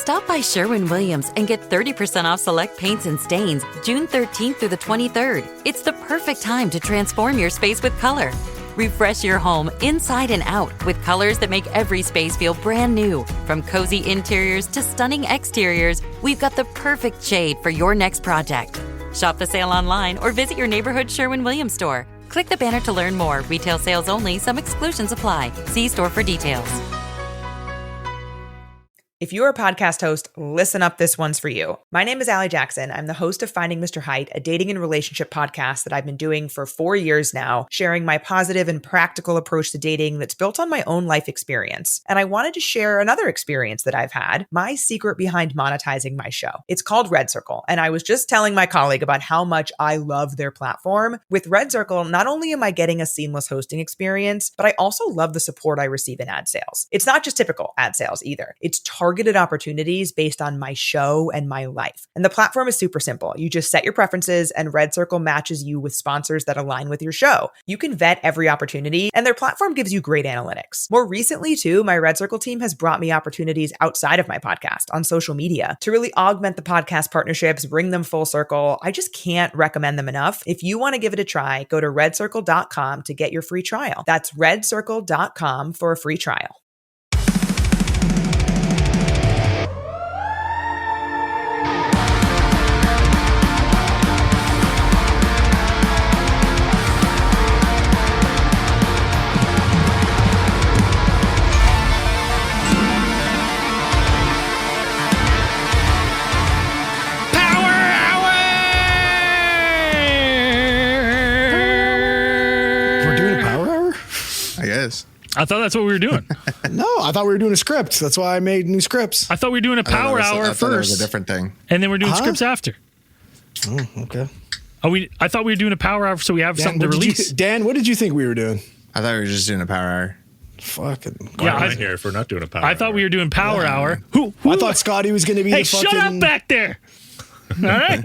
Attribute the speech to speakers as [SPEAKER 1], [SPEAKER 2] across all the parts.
[SPEAKER 1] Stop by Sherwin-Williams and get 30% off select paints and stains June 13th through the 23rd. It's the perfect time to transform your space with color. Refresh your home inside and out with colors that make every space feel brand new. From cozy interiors to stunning exteriors, we've got the perfect shade for your next project. Shop the sale online or visit your neighborhood Sherwin-Williams store. Click the banner to learn more. Retail sales only. Some exclusions apply. See store for details.
[SPEAKER 2] If you're a podcast host, listen up, this one's for you. My name is Allie Jackson. I'm the host of Finding Mr. Height, a dating and relationship podcast that I've been doing for 4 years now, sharing my positive and practical approach to dating that's built on my own life experience. And I wanted to share another experience that I've had, my secret behind monetizing my show. It's called Red Circle, and I was just telling my colleague about how much I love their platform. With Red Circle, not only am I getting a seamless hosting experience, but I also love the support I receive in ad sales. It's not just typical ad sales either. It's targeted opportunities based on my show and my life. And the platform is super simple. You just set your preferences and Red Circle matches you with sponsors that align with your show. You can vet every opportunity and their platform gives you great analytics. More recently too, my Red Circle team has brought me opportunities outside of my podcast on social media to really augment the podcast partnerships, bring them full circle. I just can't recommend them enough. If you want to give it a try, go to redcircle.com to get your free trial. That's redcircle.com for a free trial.
[SPEAKER 3] I thought that's what we were doing.
[SPEAKER 4] No, I thought we were doing a script. That's why I made new scripts.
[SPEAKER 3] I thought we were doing a power hour
[SPEAKER 5] I thought it was
[SPEAKER 3] first,
[SPEAKER 5] a different thing.
[SPEAKER 3] and then we're doing scripts after.
[SPEAKER 4] Oh, okay.
[SPEAKER 3] I thought we were doing a power hour so we have something to release.
[SPEAKER 4] Dan, what did you think we were doing?
[SPEAKER 5] I thought we were just doing a power hour.
[SPEAKER 4] Fucking.
[SPEAKER 6] Why am I here if we're not doing a power hour?
[SPEAKER 3] I thought we were doing power hour. Who?
[SPEAKER 4] I thought Scotty was going to be
[SPEAKER 3] Hey,
[SPEAKER 4] the fucking...
[SPEAKER 3] shut up back there. All right.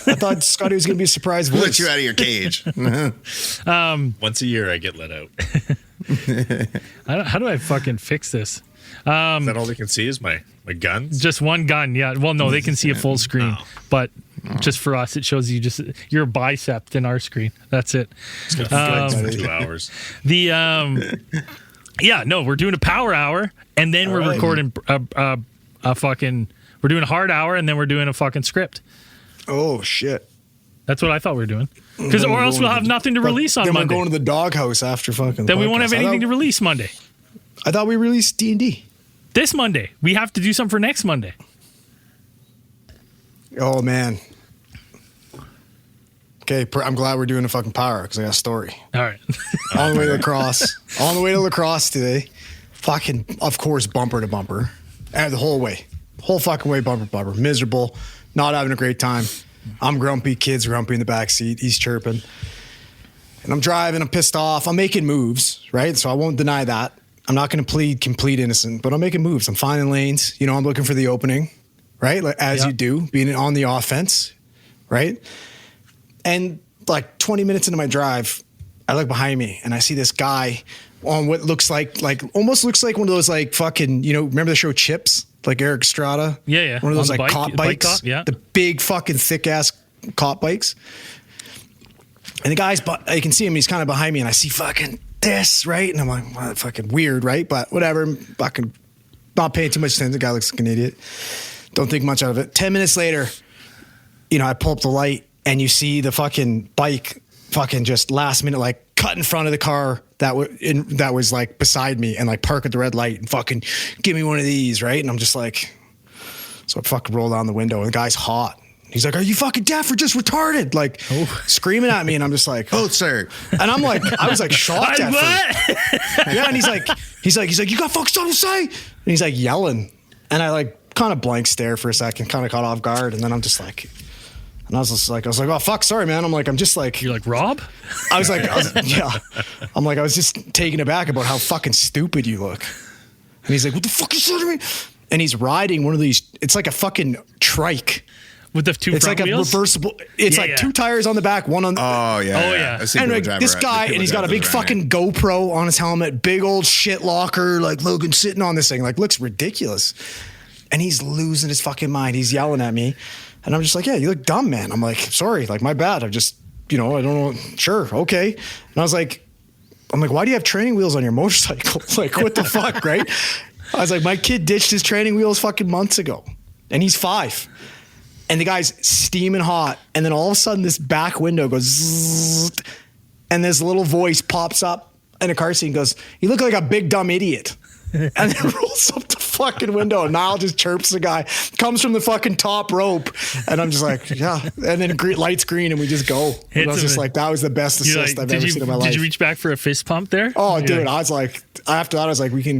[SPEAKER 4] I thought Scotty was going to be a surprise voice.
[SPEAKER 5] Let you out of your cage.
[SPEAKER 6] Once a year I get let out.
[SPEAKER 3] How do I fucking fix this?
[SPEAKER 6] Is that all they can see is my guns?
[SPEAKER 3] Just one gun, yeah. Well, no, they can see a full screen, but just for us, it shows you just your bicep in our screen. That's it.
[SPEAKER 6] It's gonna flex for 2 hours.
[SPEAKER 3] Yeah, no, we're doing a power hour, and then we're recording a fucking. We're doing a hard hour, and then we're doing a fucking script.
[SPEAKER 4] Oh shit!
[SPEAKER 3] That's what I thought we were doing. Because or else we'll have nothing to release on
[SPEAKER 4] then
[SPEAKER 3] Monday.
[SPEAKER 4] Then we're going to the doghouse after fucking.
[SPEAKER 3] Then we won't have anything to release Monday.
[SPEAKER 4] I thought we released D&D.
[SPEAKER 3] This Monday. We have to do something for next Monday.
[SPEAKER 4] Oh, man. Okay, I'm glad we're doing a fucking power because I got a story.
[SPEAKER 3] All right.
[SPEAKER 4] On the way to lacrosse. On the way to lacrosse today. Fucking, of course, bumper to bumper. And the whole way. Whole fucking way, bumper to bumper. Miserable. Not having a great time. I'm grumpy. Kid's grumpy in the back seat. He's chirping. And I'm driving. I'm pissed off. I'm making moves, right? So I won't deny that. I'm not going to plead complete innocent, but I'm making moves. I'm finding lanes. You know, I'm looking for the opening, right? Like, as you do, being on the offense, right? And like 20 minutes into my drive, I look behind me and I see this guy on what looks like almost looks like one of those like fucking, you know, remember the show Chips? Like Eric Estrada?
[SPEAKER 3] Yeah.
[SPEAKER 4] One of those
[SPEAKER 3] on
[SPEAKER 4] like cop bikes.
[SPEAKER 3] Cop, yeah.
[SPEAKER 4] The big fucking thick ass cop bikes. And the guy's, I can see him, he's kind of behind me and I see fucking this, right? And I'm like, well, fucking weird, right? But whatever, I'm fucking not paying too much attention. The guy looks like an idiot. Don't think much out of it. 10 minutes later, you know, I pull up the light and you see the fucking bike fucking just last minute, like cut in front of the car that was like beside me and like park at the red light and fucking give me one of these, right? And I'm just like, so I fucking roll down the window and the guy's hot. He's like, are you fucking deaf or just retarded? Like screaming at me. And I'm just like,
[SPEAKER 5] both, sir.
[SPEAKER 4] And I'm like, I was like shocked at first. Yeah. And he's like, you got fucking something to say? And he's like yelling. And I like kind of blank stare for a second, kind of caught off guard. And then I'm just like, and I was like, oh fuck, sorry, man. I'm like, I'm just like,
[SPEAKER 3] you're like, Rob?
[SPEAKER 4] I was yeah. I'm like, I was just taken aback about how fucking stupid you look. And he's like, what the fuck you said to me? And he's riding one of these, it's like a fucking trike.
[SPEAKER 3] With the two
[SPEAKER 4] it's
[SPEAKER 3] front
[SPEAKER 4] like
[SPEAKER 3] wheels?
[SPEAKER 4] A reversible. It's like two tires on the back, one on.
[SPEAKER 5] Oh yeah.
[SPEAKER 4] And like this guy, and he's got a big fucking GoPro on his helmet, big old shit locker, like Logan sitting on this thing, like looks ridiculous. And he's losing his fucking mind. He's yelling at me. And I'm just like, yeah, you look dumb, man. I'm like, sorry, like, my bad. I just, I don't know. Sure, okay. And I was like, why do you have training wheels on your motorcycle? Like, what the fuck, right? I was like, my kid ditched his training wheels fucking months ago. And he's 5. And the guy's steaming hot. And then all of a sudden, this back window goes zzz, and this little voice pops up in a car seat and goes, you look like a big dumb idiot. And then rolls up the fucking window, and Niall just chirps the guy, comes from the fucking top rope, and I'm just like, yeah. And then lights green, and we just go. And I was just like, that was the best assist I've ever seen in my life.
[SPEAKER 3] Did you reach back for a fist pump there?
[SPEAKER 4] Oh, dude, I was like, after that, I was like, what do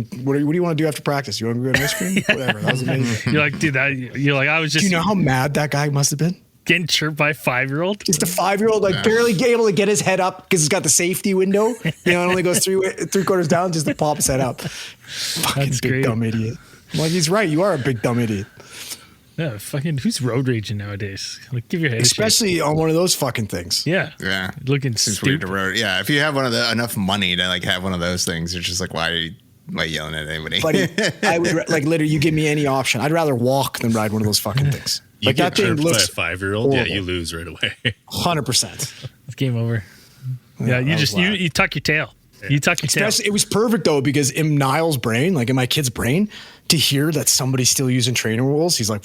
[SPEAKER 4] you want to do after practice? You want to go to ice cream? Whatever. That was amazing.
[SPEAKER 3] You're like, dude, I was just.
[SPEAKER 4] Do you know how mad that guy must have been?
[SPEAKER 3] Getting chirped by a 5-year-old?
[SPEAKER 4] Just a 5-year-old, barely able to get his head up because it's got the safety window. It only goes 3/4 down just to pop his head up. Fucking
[SPEAKER 3] That's
[SPEAKER 4] big
[SPEAKER 3] great.
[SPEAKER 4] dumb idiot. I'm like, he's right. You are a big dumb idiot.
[SPEAKER 3] Yeah, fucking, who's road raging nowadays? Like, give your head
[SPEAKER 4] Especially on one of those fucking things.
[SPEAKER 3] a shake.
[SPEAKER 5] Yeah.
[SPEAKER 3] Looking
[SPEAKER 5] Seems weird to
[SPEAKER 3] stupid.
[SPEAKER 5] road. Yeah. If you have enough money to like have one of those things, it's just like, why are you yelling at anybody?
[SPEAKER 4] Buddy, I would literally, you give me any option. I'd rather walk than ride one of those fucking things.
[SPEAKER 6] You
[SPEAKER 4] Like,
[SPEAKER 6] get
[SPEAKER 4] that thing
[SPEAKER 6] chirped by a
[SPEAKER 4] looks
[SPEAKER 6] 5-year-old, yeah,
[SPEAKER 4] horrible.
[SPEAKER 6] you lose right away.
[SPEAKER 4] 100%.
[SPEAKER 3] It's game over. Yeah, you
[SPEAKER 4] that
[SPEAKER 3] just,
[SPEAKER 4] was loud.
[SPEAKER 3] you tuck your tail. You tuck your tail.
[SPEAKER 4] It was perfect though, because in Niall's brain, like in my kid's brain, to hear that somebody's still using training wheels, he's like,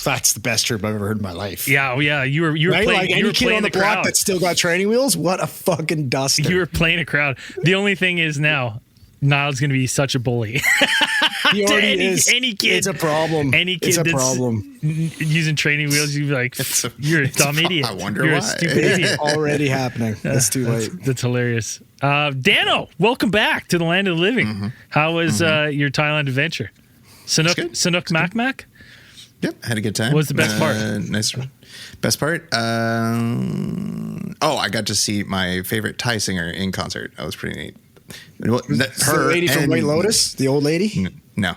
[SPEAKER 4] that's the best chirp I've ever heard in my life.
[SPEAKER 3] Yeah, you were
[SPEAKER 4] Right?
[SPEAKER 3] playing,
[SPEAKER 4] Like
[SPEAKER 3] you
[SPEAKER 4] any
[SPEAKER 3] were
[SPEAKER 4] kid
[SPEAKER 3] playing
[SPEAKER 4] on the
[SPEAKER 3] the
[SPEAKER 4] block
[SPEAKER 3] crowd.
[SPEAKER 4] that's still got training wheels, what a fucking duster.
[SPEAKER 3] You were playing a crowd. The only thing is now, Niall's going to be such a bully.
[SPEAKER 4] He already
[SPEAKER 3] any-
[SPEAKER 4] is.
[SPEAKER 3] any kid-
[SPEAKER 4] It's a problem.
[SPEAKER 3] Any kid
[SPEAKER 4] it's a
[SPEAKER 3] that's
[SPEAKER 4] problem.
[SPEAKER 3] using training wheels, you'd be like, you're a dumb idiot.
[SPEAKER 5] I wonder
[SPEAKER 3] you're
[SPEAKER 5] why.
[SPEAKER 3] a stupid
[SPEAKER 4] It's
[SPEAKER 3] idiot.
[SPEAKER 4] already happening. It's too late.
[SPEAKER 3] That's hilarious. Dano, welcome back to the land of the living. How was your Thailand adventure? Sanuk Mak?
[SPEAKER 5] Yep, had a good time.
[SPEAKER 3] What was the best part?
[SPEAKER 5] Nice. Best part? I got to see my favorite Thai singer in concert. That was pretty neat.
[SPEAKER 4] The lady from White Lotus, the old lady?
[SPEAKER 5] No.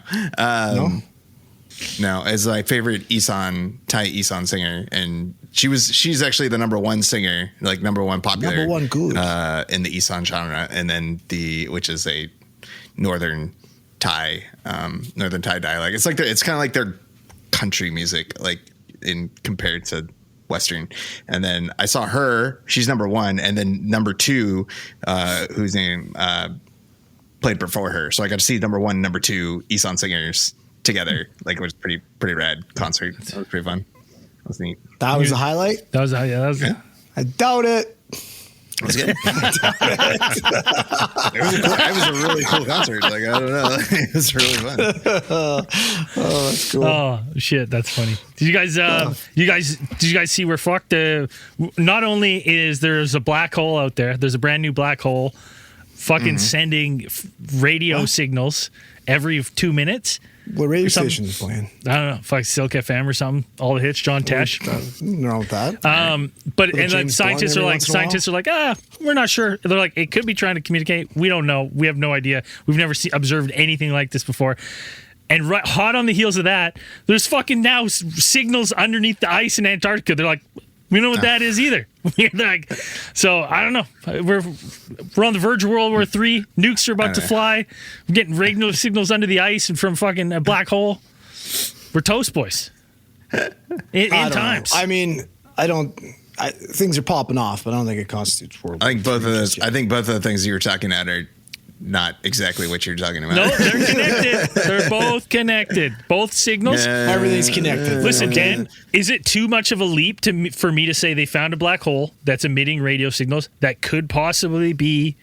[SPEAKER 5] No, it's my favorite Thai Isan singer, and she's actually the number one singer, like number one popular,
[SPEAKER 4] Number one good.
[SPEAKER 5] in the Isan genre, and then which is a northern Thai dialect. It's like it's kind of like their country music, like in compared to Western. And then I saw her; she's number one, and then number two, whose name played before her. So I got to see number one and number two Isan singers together. Like, it was pretty rad concert. It was pretty fun. That was neat.
[SPEAKER 4] That was the highlight?
[SPEAKER 3] That was
[SPEAKER 4] I doubt it.
[SPEAKER 5] It was good. It was a really cool concert. Like, I don't know. It was really fun.
[SPEAKER 4] That's cool.
[SPEAKER 3] Oh shit, that's funny. Did you guys see where fucked? Not only is there's a black hole out there, there's a brand new black hole, fucking sending radio signals every 2 minutes.
[SPEAKER 4] What radio
[SPEAKER 3] something.
[SPEAKER 4] station is playing?
[SPEAKER 3] I don't know, fuck Silk FM or something. All the hits, John Tesh.
[SPEAKER 4] Nothing wrong with that.
[SPEAKER 3] But
[SPEAKER 4] Little
[SPEAKER 3] and then
[SPEAKER 4] James Bond
[SPEAKER 3] scientists
[SPEAKER 4] every
[SPEAKER 3] are
[SPEAKER 4] once in a
[SPEAKER 3] like, we're not sure. They're like, it could be trying to communicate. We don't know. We have no idea. We've never observed anything like this before. And hot on the heels of that, there's fucking now signals underneath the ice in Antarctica. They're like, we don't know what that is either. They're like, so I don't know. We're on the verge of World War III. Nukes are about to fly. We're getting radio signals under the ice and from fucking a black hole. We're toast, boys. In times.
[SPEAKER 4] I mean, things are popping off, but I don't think it constitutes World War
[SPEAKER 5] I think both of
[SPEAKER 4] III
[SPEAKER 5] those.
[SPEAKER 4] just yet.
[SPEAKER 5] I think both of the things you were talking about are not exactly what you're talking about.
[SPEAKER 3] No, they're connected. They're both connected. Both signals.
[SPEAKER 4] Everything's connected.
[SPEAKER 3] Listen,
[SPEAKER 4] Okay.
[SPEAKER 3] Dan, is it too much of a leap for me to say they found a black hole that's emitting radio signals that could possibly be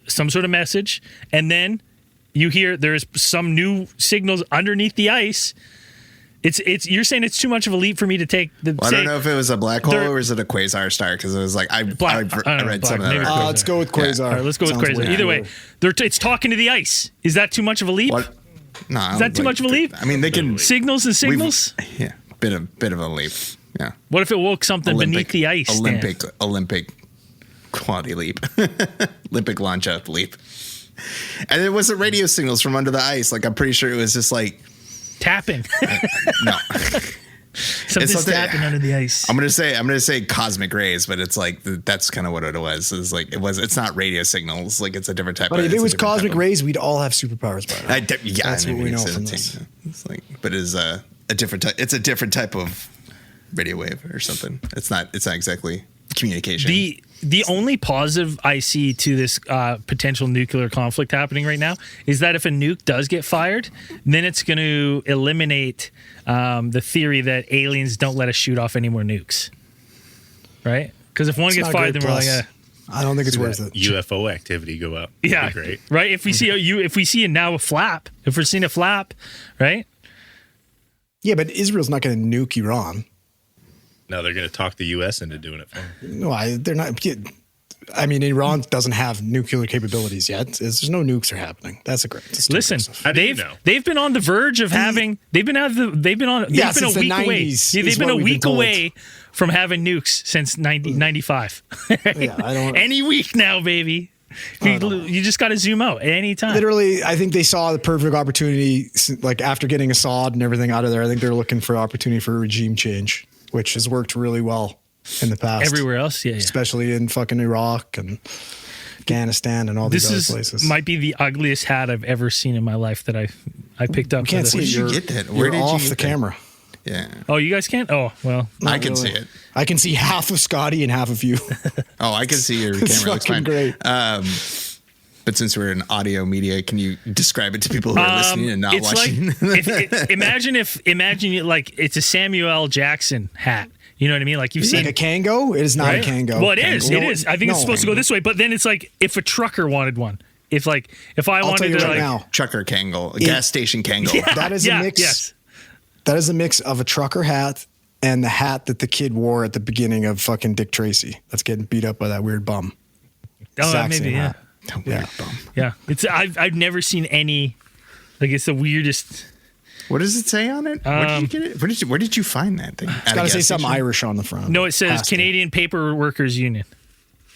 [SPEAKER 3] some sort of message, and then you hear there's some new signals underneath the ice? It's you're saying it's too much of a leap for me to take the.
[SPEAKER 5] Well, I don't know if it was a black hole
[SPEAKER 3] They're-
[SPEAKER 5] or is it a quasar star, because it was like I
[SPEAKER 3] don't know,
[SPEAKER 5] read some of
[SPEAKER 3] maybe
[SPEAKER 5] that.
[SPEAKER 3] quasar.
[SPEAKER 4] Let's go with Quasar.
[SPEAKER 3] All right, let's go with
[SPEAKER 4] Sounds
[SPEAKER 3] crazy.
[SPEAKER 4] way
[SPEAKER 3] Either way,
[SPEAKER 4] cooler.
[SPEAKER 3] it's talking to the ice. Is that too much of a leap?
[SPEAKER 5] What? No,
[SPEAKER 3] Is that too much of a leap?
[SPEAKER 5] I mean, they can
[SPEAKER 3] Signals and signals.
[SPEAKER 5] Yeah, bit of a leap. Yeah,
[SPEAKER 3] What if it woke something beneath the ice? Dan?
[SPEAKER 5] Olympic quality leap, Olympic launch up leap. And it wasn't radio signals from under the ice. Like, I'm pretty sure it was just like
[SPEAKER 3] Tapping.
[SPEAKER 5] no.
[SPEAKER 3] Something's happening under the ice.
[SPEAKER 5] I'm gonna say cosmic rays, but it's like that's kind of what it was. It's like it's not radio signals. Like it's a different type.
[SPEAKER 4] But
[SPEAKER 5] of,
[SPEAKER 4] if it was
[SPEAKER 5] different
[SPEAKER 4] cosmic rays, we'd all have superpowers by now.
[SPEAKER 5] That's
[SPEAKER 4] what we know from this.
[SPEAKER 5] It's like, but it's a different type. It's a different type of radio wave or something. It's not exactly communication.
[SPEAKER 3] The only positive I see to this potential nuclear conflict happening right now is that if a nuke does get fired, then it's going to eliminate the theory that aliens don't let us shoot off any more nukes. Right? Because if one gets fired, then we're like,
[SPEAKER 4] I don't think it's worth it.
[SPEAKER 6] UFO activity go up.
[SPEAKER 3] yeah,
[SPEAKER 6] great.
[SPEAKER 3] Right? If we see if we're seeing a flap, right?
[SPEAKER 4] Yeah, but Israel's not going to nuke Iran.
[SPEAKER 6] No, they're going to talk the U.S. into doing it for them.
[SPEAKER 4] No, they're not. I mean, Iran doesn't have nuclear capabilities yet. There's no nukes are happening. That's
[SPEAKER 3] Listen,
[SPEAKER 6] How do you know?
[SPEAKER 3] they've been on the verge of having. They've been a week away. They've been a week away from having nukes since 1995.
[SPEAKER 4] Yeah, I don't.
[SPEAKER 3] Any week now, baby. You just got to zoom out at any time.
[SPEAKER 4] Literally, I think they saw the perfect opportunity. Like after getting Assad and everything out of there, I think they're looking for opportunity for a regime change, which has worked really well in the past.
[SPEAKER 3] Everywhere else, yeah.
[SPEAKER 4] Especially in fucking Iraq and Afghanistan and all these other places.
[SPEAKER 3] This might be the ugliest hat I've ever seen in my life that I picked up.
[SPEAKER 4] We can't see it.
[SPEAKER 5] Where did you get that?
[SPEAKER 4] Where did off the camera.
[SPEAKER 5] Yeah.
[SPEAKER 3] Oh, you guys can't? Oh, well.
[SPEAKER 5] I can see it.
[SPEAKER 4] I can see half of Scotty and half of you.
[SPEAKER 5] Oh, I can see your
[SPEAKER 4] It's
[SPEAKER 5] camera. Looks
[SPEAKER 4] fucking
[SPEAKER 5] fine.
[SPEAKER 4] great.
[SPEAKER 5] But since we're in audio media, can you describe it to people who are listening and not
[SPEAKER 3] it's
[SPEAKER 5] watching?
[SPEAKER 3] Like, imagine it's a Samuel L. Jackson hat. You know what I mean? Like you've seen
[SPEAKER 4] like a Kango? It is not
[SPEAKER 3] right?
[SPEAKER 4] a Kango.
[SPEAKER 3] Well, it is.
[SPEAKER 4] Kango.
[SPEAKER 3] It is. I think it's supposed to go this way. But then it's like if a trucker wanted one. If I
[SPEAKER 4] I'll
[SPEAKER 3] wanted
[SPEAKER 4] tell you
[SPEAKER 3] to
[SPEAKER 4] right now.
[SPEAKER 5] Trucker Kango, gas station Kango.
[SPEAKER 3] Yeah,
[SPEAKER 4] That is a mix.
[SPEAKER 3] Yes.
[SPEAKER 4] That is a mix of a trucker hat and the hat that the kid wore at the beginning of fucking Dick Tracy. That's getting beat up by that weird bum.
[SPEAKER 3] Oh,
[SPEAKER 4] Saxon
[SPEAKER 3] maybe, yeah.
[SPEAKER 4] hat.
[SPEAKER 5] Weird bum.
[SPEAKER 3] Yeah. I've never seen any. Like it's the weirdest.
[SPEAKER 5] What does it say on it? Where did you get it? Where did you find that thing?
[SPEAKER 4] It's got to say something Irish on the front.
[SPEAKER 3] No, it says Canadian Paper Workers Union.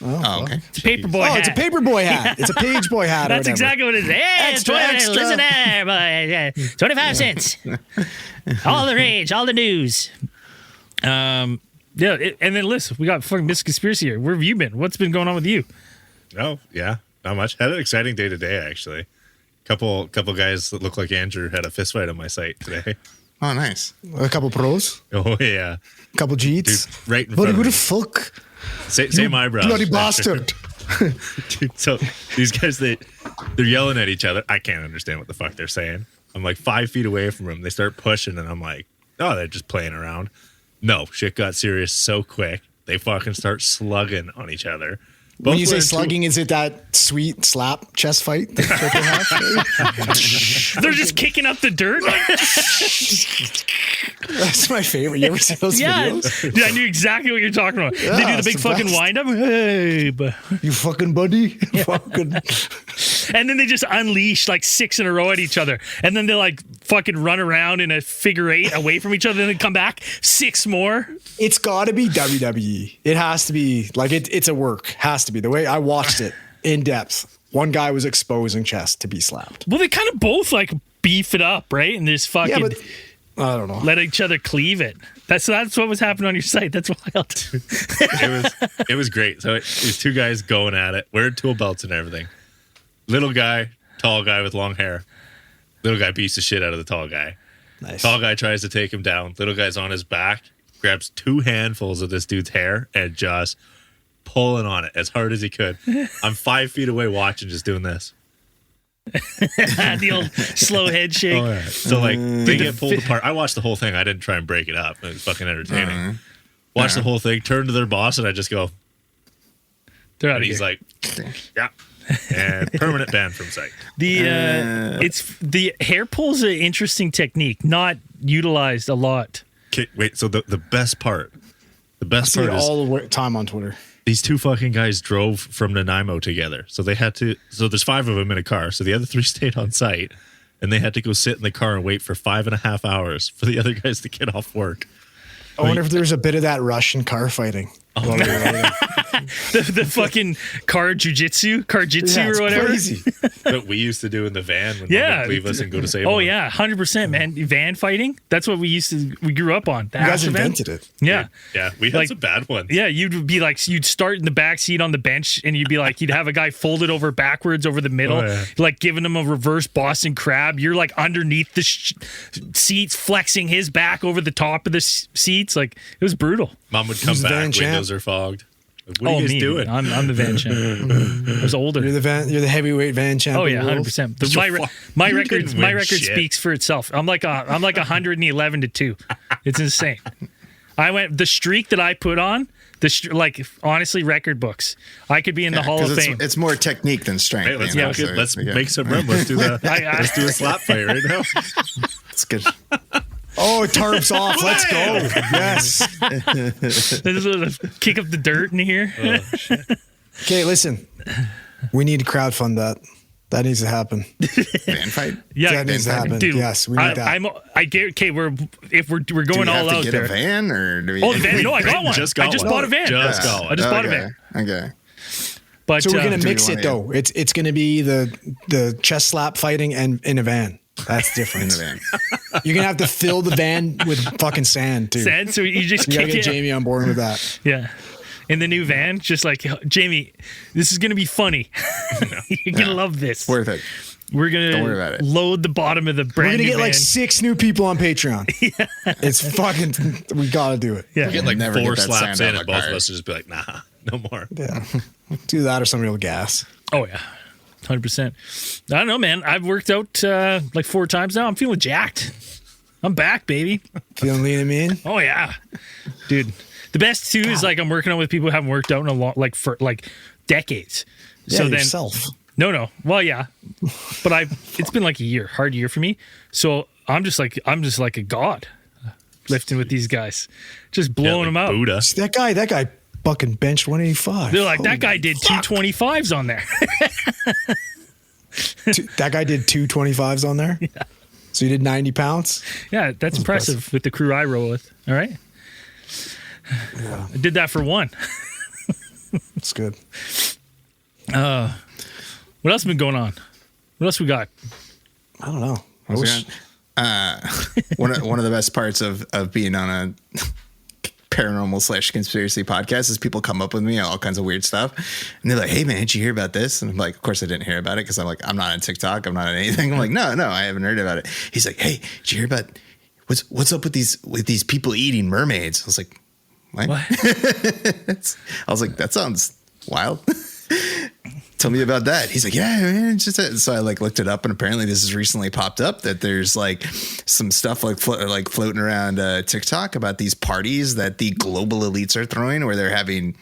[SPEAKER 5] Oh, okay.
[SPEAKER 3] It's a paperboy hat.
[SPEAKER 4] It's a paperboy hat. It's a page boy hat.
[SPEAKER 3] That's exactly what it is. Hey,
[SPEAKER 4] Extra, extra.
[SPEAKER 3] Listen there, boy. 25 cents. All the rage, all the news. And then listen, we got fucking Miss Conspiracy here. Where have you been? What's been going on with you?
[SPEAKER 6] Oh, yeah. Not much. Had an exciting day today, actually. Couple guys that look like Andrew had a fist fight on my site today.
[SPEAKER 5] Oh, nice.
[SPEAKER 4] A couple pros.
[SPEAKER 6] Oh, yeah.
[SPEAKER 4] A couple Jeets.
[SPEAKER 6] Dude, right in
[SPEAKER 4] Buddy,
[SPEAKER 6] front
[SPEAKER 4] who
[SPEAKER 6] of
[SPEAKER 4] the
[SPEAKER 6] me.
[SPEAKER 4] fuck?
[SPEAKER 6] Same eyebrows.
[SPEAKER 4] Bloody bastard.
[SPEAKER 6] Dude, so these guys, they're yelling at each other. I can't understand what the fuck they're saying. I'm like 5 feet away from them. They start pushing, and I'm like, oh, they're just playing around. No, shit got serious so quick. They fucking start slugging on each other.
[SPEAKER 4] When you say slugging, is it that sweet slap chest fight? That
[SPEAKER 3] They're just kicking up the dirt.
[SPEAKER 4] That's my favorite. You ever see those videos?
[SPEAKER 3] Dude, I knew exactly what you're talking about.
[SPEAKER 4] Yeah,
[SPEAKER 3] they do the
[SPEAKER 4] it's
[SPEAKER 3] big
[SPEAKER 4] the
[SPEAKER 3] fucking
[SPEAKER 4] best.
[SPEAKER 3] wind up. Hey,
[SPEAKER 4] You fucking buddy. Fucking.
[SPEAKER 3] and then they just unleash like 6 in a row at each other. And then they like fucking run around in a figure 8 away from each other and then come back 6 more.
[SPEAKER 4] It's got to be WWE. It has to be like it's a work. Has to be the way I watched it in depth. One guy was exposing chest to be slapped.
[SPEAKER 3] Well, they kind of both like beef it up, right? And there's fucking
[SPEAKER 4] Yeah, but I don't know.
[SPEAKER 3] let each other cleave it. That's what was happening on your site. That's wild.
[SPEAKER 6] It was great. So these two guys going at it, wearing tool belts and everything. Little guy, tall guy with long hair. Little guy beats the shit out of the tall guy.
[SPEAKER 4] Nice.
[SPEAKER 6] Tall guy tries to take him down. Little guy's on his back, grabs 2 handfuls of this dude's hair and just pulling on it as hard as he could. I'm 5 feet away watching, just doing this.
[SPEAKER 3] The old slow head shake.
[SPEAKER 6] Oh, yeah. So like they get pulled apart. I watched the whole thing. I didn't try and break it up. It was fucking entertaining. Watch the whole thing, turn to their boss, and I just go,
[SPEAKER 3] They're out
[SPEAKER 6] and
[SPEAKER 3] of
[SPEAKER 6] he's
[SPEAKER 3] here.
[SPEAKER 6] like, yeah. And permanent ban from site.
[SPEAKER 3] It's the hair pull's an interesting technique, not utilized a lot.
[SPEAKER 6] Wait, so the best part
[SPEAKER 4] I see it
[SPEAKER 6] is
[SPEAKER 4] all the time on Twitter.
[SPEAKER 6] these 2 fucking guys drove from Nanaimo together. So they had to, so there's 5 of them in a car. So the other 3 stayed on site and they had to go sit in the car and wait for 5.5 hours for the other guys to get off work.
[SPEAKER 4] I wonder if there's a bit of that Russian car fighting.
[SPEAKER 3] the fucking car jujitsu
[SPEAKER 4] it's
[SPEAKER 3] or whatever.
[SPEAKER 4] Crazy.
[SPEAKER 6] That we used to do in the van when
[SPEAKER 3] Yeah.
[SPEAKER 6] Mom would leave us and go to save.
[SPEAKER 3] Oh
[SPEAKER 6] one.
[SPEAKER 3] yeah, 100%, man. Van fighting. That's what we grew up on. The
[SPEAKER 4] You guys
[SPEAKER 3] Asher van.
[SPEAKER 4] invented it.
[SPEAKER 3] Yeah.
[SPEAKER 6] Yeah, we had
[SPEAKER 3] Like-
[SPEAKER 6] some bad ones.
[SPEAKER 3] Yeah, you'd be like, you'd start in the back seat on the bench, and you'd be like, you'd have a guy folded over backwards over the middle,
[SPEAKER 6] Oh, yeah.
[SPEAKER 3] like giving him a reverse Boston crab. You're like underneath the seats, flexing his back over the top of the seats. Like, it was brutal.
[SPEAKER 6] Mom would come
[SPEAKER 4] Who's the
[SPEAKER 6] back,
[SPEAKER 4] van champ?
[SPEAKER 6] windows are fogged. Like, what are you guys
[SPEAKER 3] me,
[SPEAKER 6] doing?
[SPEAKER 3] dude. I'm the van champ. I was older.
[SPEAKER 4] You're the heavyweight van champion.
[SPEAKER 3] Oh yeah,
[SPEAKER 4] of the world.
[SPEAKER 3] 100%.
[SPEAKER 6] So
[SPEAKER 3] My
[SPEAKER 6] you
[SPEAKER 3] record,
[SPEAKER 6] didn't
[SPEAKER 3] my
[SPEAKER 6] win
[SPEAKER 3] record
[SPEAKER 6] shit.
[SPEAKER 3] speaks for itself. I'm like 111-2. It's insane. I went the streak that I put on. Like honestly, record books. I could be in the Hall of Fame.
[SPEAKER 5] It's more technique than strength.
[SPEAKER 6] Hey, let's
[SPEAKER 5] you know,
[SPEAKER 6] make it.
[SPEAKER 5] so
[SPEAKER 6] Let's
[SPEAKER 5] yeah.
[SPEAKER 6] make some room. Let's do the. Let's do a slap fight right now.
[SPEAKER 5] It's good.
[SPEAKER 4] Oh, tarps off. Let's go. Yes.
[SPEAKER 3] This is a kick up the dirt in here.
[SPEAKER 4] Okay, listen. We need to crowdfund that. That needs to happen.
[SPEAKER 5] Van fight.
[SPEAKER 3] Yeah,
[SPEAKER 4] That needs to happen.
[SPEAKER 3] dude.
[SPEAKER 4] Yes, we need that.
[SPEAKER 3] I get. Okay, we're going
[SPEAKER 5] Do we
[SPEAKER 3] all
[SPEAKER 5] have to
[SPEAKER 3] out
[SPEAKER 5] get
[SPEAKER 3] there.
[SPEAKER 5] a van or do we?
[SPEAKER 3] Oh, the van. No, I got one.
[SPEAKER 6] Just got
[SPEAKER 3] I just
[SPEAKER 6] one.
[SPEAKER 3] bought a van.
[SPEAKER 6] Just got one.
[SPEAKER 3] I just bought a
[SPEAKER 5] Okay.
[SPEAKER 3] van.
[SPEAKER 5] Okay.
[SPEAKER 3] But
[SPEAKER 4] So we're gonna
[SPEAKER 5] do we
[SPEAKER 4] mix
[SPEAKER 5] want
[SPEAKER 4] it though. It's gonna be the chest slap fighting and in a van. That's different.
[SPEAKER 5] In the van.
[SPEAKER 4] You're gonna have to fill the van with fucking sand too.
[SPEAKER 3] sand. So you just
[SPEAKER 4] You gotta
[SPEAKER 3] kick
[SPEAKER 4] get
[SPEAKER 3] it.
[SPEAKER 4] Jamie on board with that.
[SPEAKER 3] Yeah. In the new van, just like Jamie, this is gonna be funny. You're gonna love this.
[SPEAKER 5] Worth it.
[SPEAKER 3] We're gonna
[SPEAKER 5] Don't worry about it.
[SPEAKER 3] load the bottom of the
[SPEAKER 4] We're
[SPEAKER 3] brand
[SPEAKER 4] gonna
[SPEAKER 3] new
[SPEAKER 4] get
[SPEAKER 3] van.
[SPEAKER 4] like 6 new people on Patreon. It's fucking. We gotta do it.
[SPEAKER 3] yeah.
[SPEAKER 6] Get like
[SPEAKER 5] Never
[SPEAKER 6] 4
[SPEAKER 5] get that
[SPEAKER 6] slaps
[SPEAKER 5] sand out
[SPEAKER 6] in,
[SPEAKER 5] of
[SPEAKER 6] and
[SPEAKER 5] the
[SPEAKER 6] both
[SPEAKER 5] car.
[SPEAKER 6] of us would just be like, nah, no more.
[SPEAKER 4] Yeah. Do that or some real gas.
[SPEAKER 3] Oh yeah, 100%. I don't know, man. I've worked out like 4 times now. I'm feeling jacked. I'm back, baby.
[SPEAKER 4] Feeling lean and mean.
[SPEAKER 3] Oh yeah, dude. The best too is like I'm working on with people who haven't worked out in a long, like for like decades.
[SPEAKER 4] Yeah,
[SPEAKER 3] So then,
[SPEAKER 4] yourself.
[SPEAKER 3] no. Well, yeah, but it's been like a hard year for me. So I'm just like a god lifting with these guys, just blowing them out.
[SPEAKER 6] Buddha.
[SPEAKER 4] See, that guy fucking benched 185.
[SPEAKER 3] They're like,
[SPEAKER 4] Holy
[SPEAKER 3] that guy did
[SPEAKER 4] fuck.
[SPEAKER 3] 225s on there.
[SPEAKER 4] That guy did 225s on there. Yeah. So you did 90 pounds.
[SPEAKER 3] Yeah, that's impressive with the crew I roll with. All right.
[SPEAKER 4] Yeah,
[SPEAKER 3] I did that for one.
[SPEAKER 4] it's good.
[SPEAKER 3] What else been going on? What else we got?
[SPEAKER 4] I don't know. I
[SPEAKER 5] What's
[SPEAKER 4] wish.
[SPEAKER 5] going one of the best parts of being on a paranormal / conspiracy podcast is people come up with me all kinds of weird stuff and they're like, hey man, did you hear about this? And I'm like, of course I didn't hear about it because I'm like, I'm not on TikTok, I'm not on anything. I'm like, no, I haven't heard about it. He's like, hey, did you hear about what's up with these people eating mermaids? I was like, what? I was like, that sounds wild. Tell me about that. He's like, yeah, man. It's just so I like looked it up, and apparently this has recently popped up that there's like some stuff like floating around TikTok about these parties that the global elites are throwing, where they're having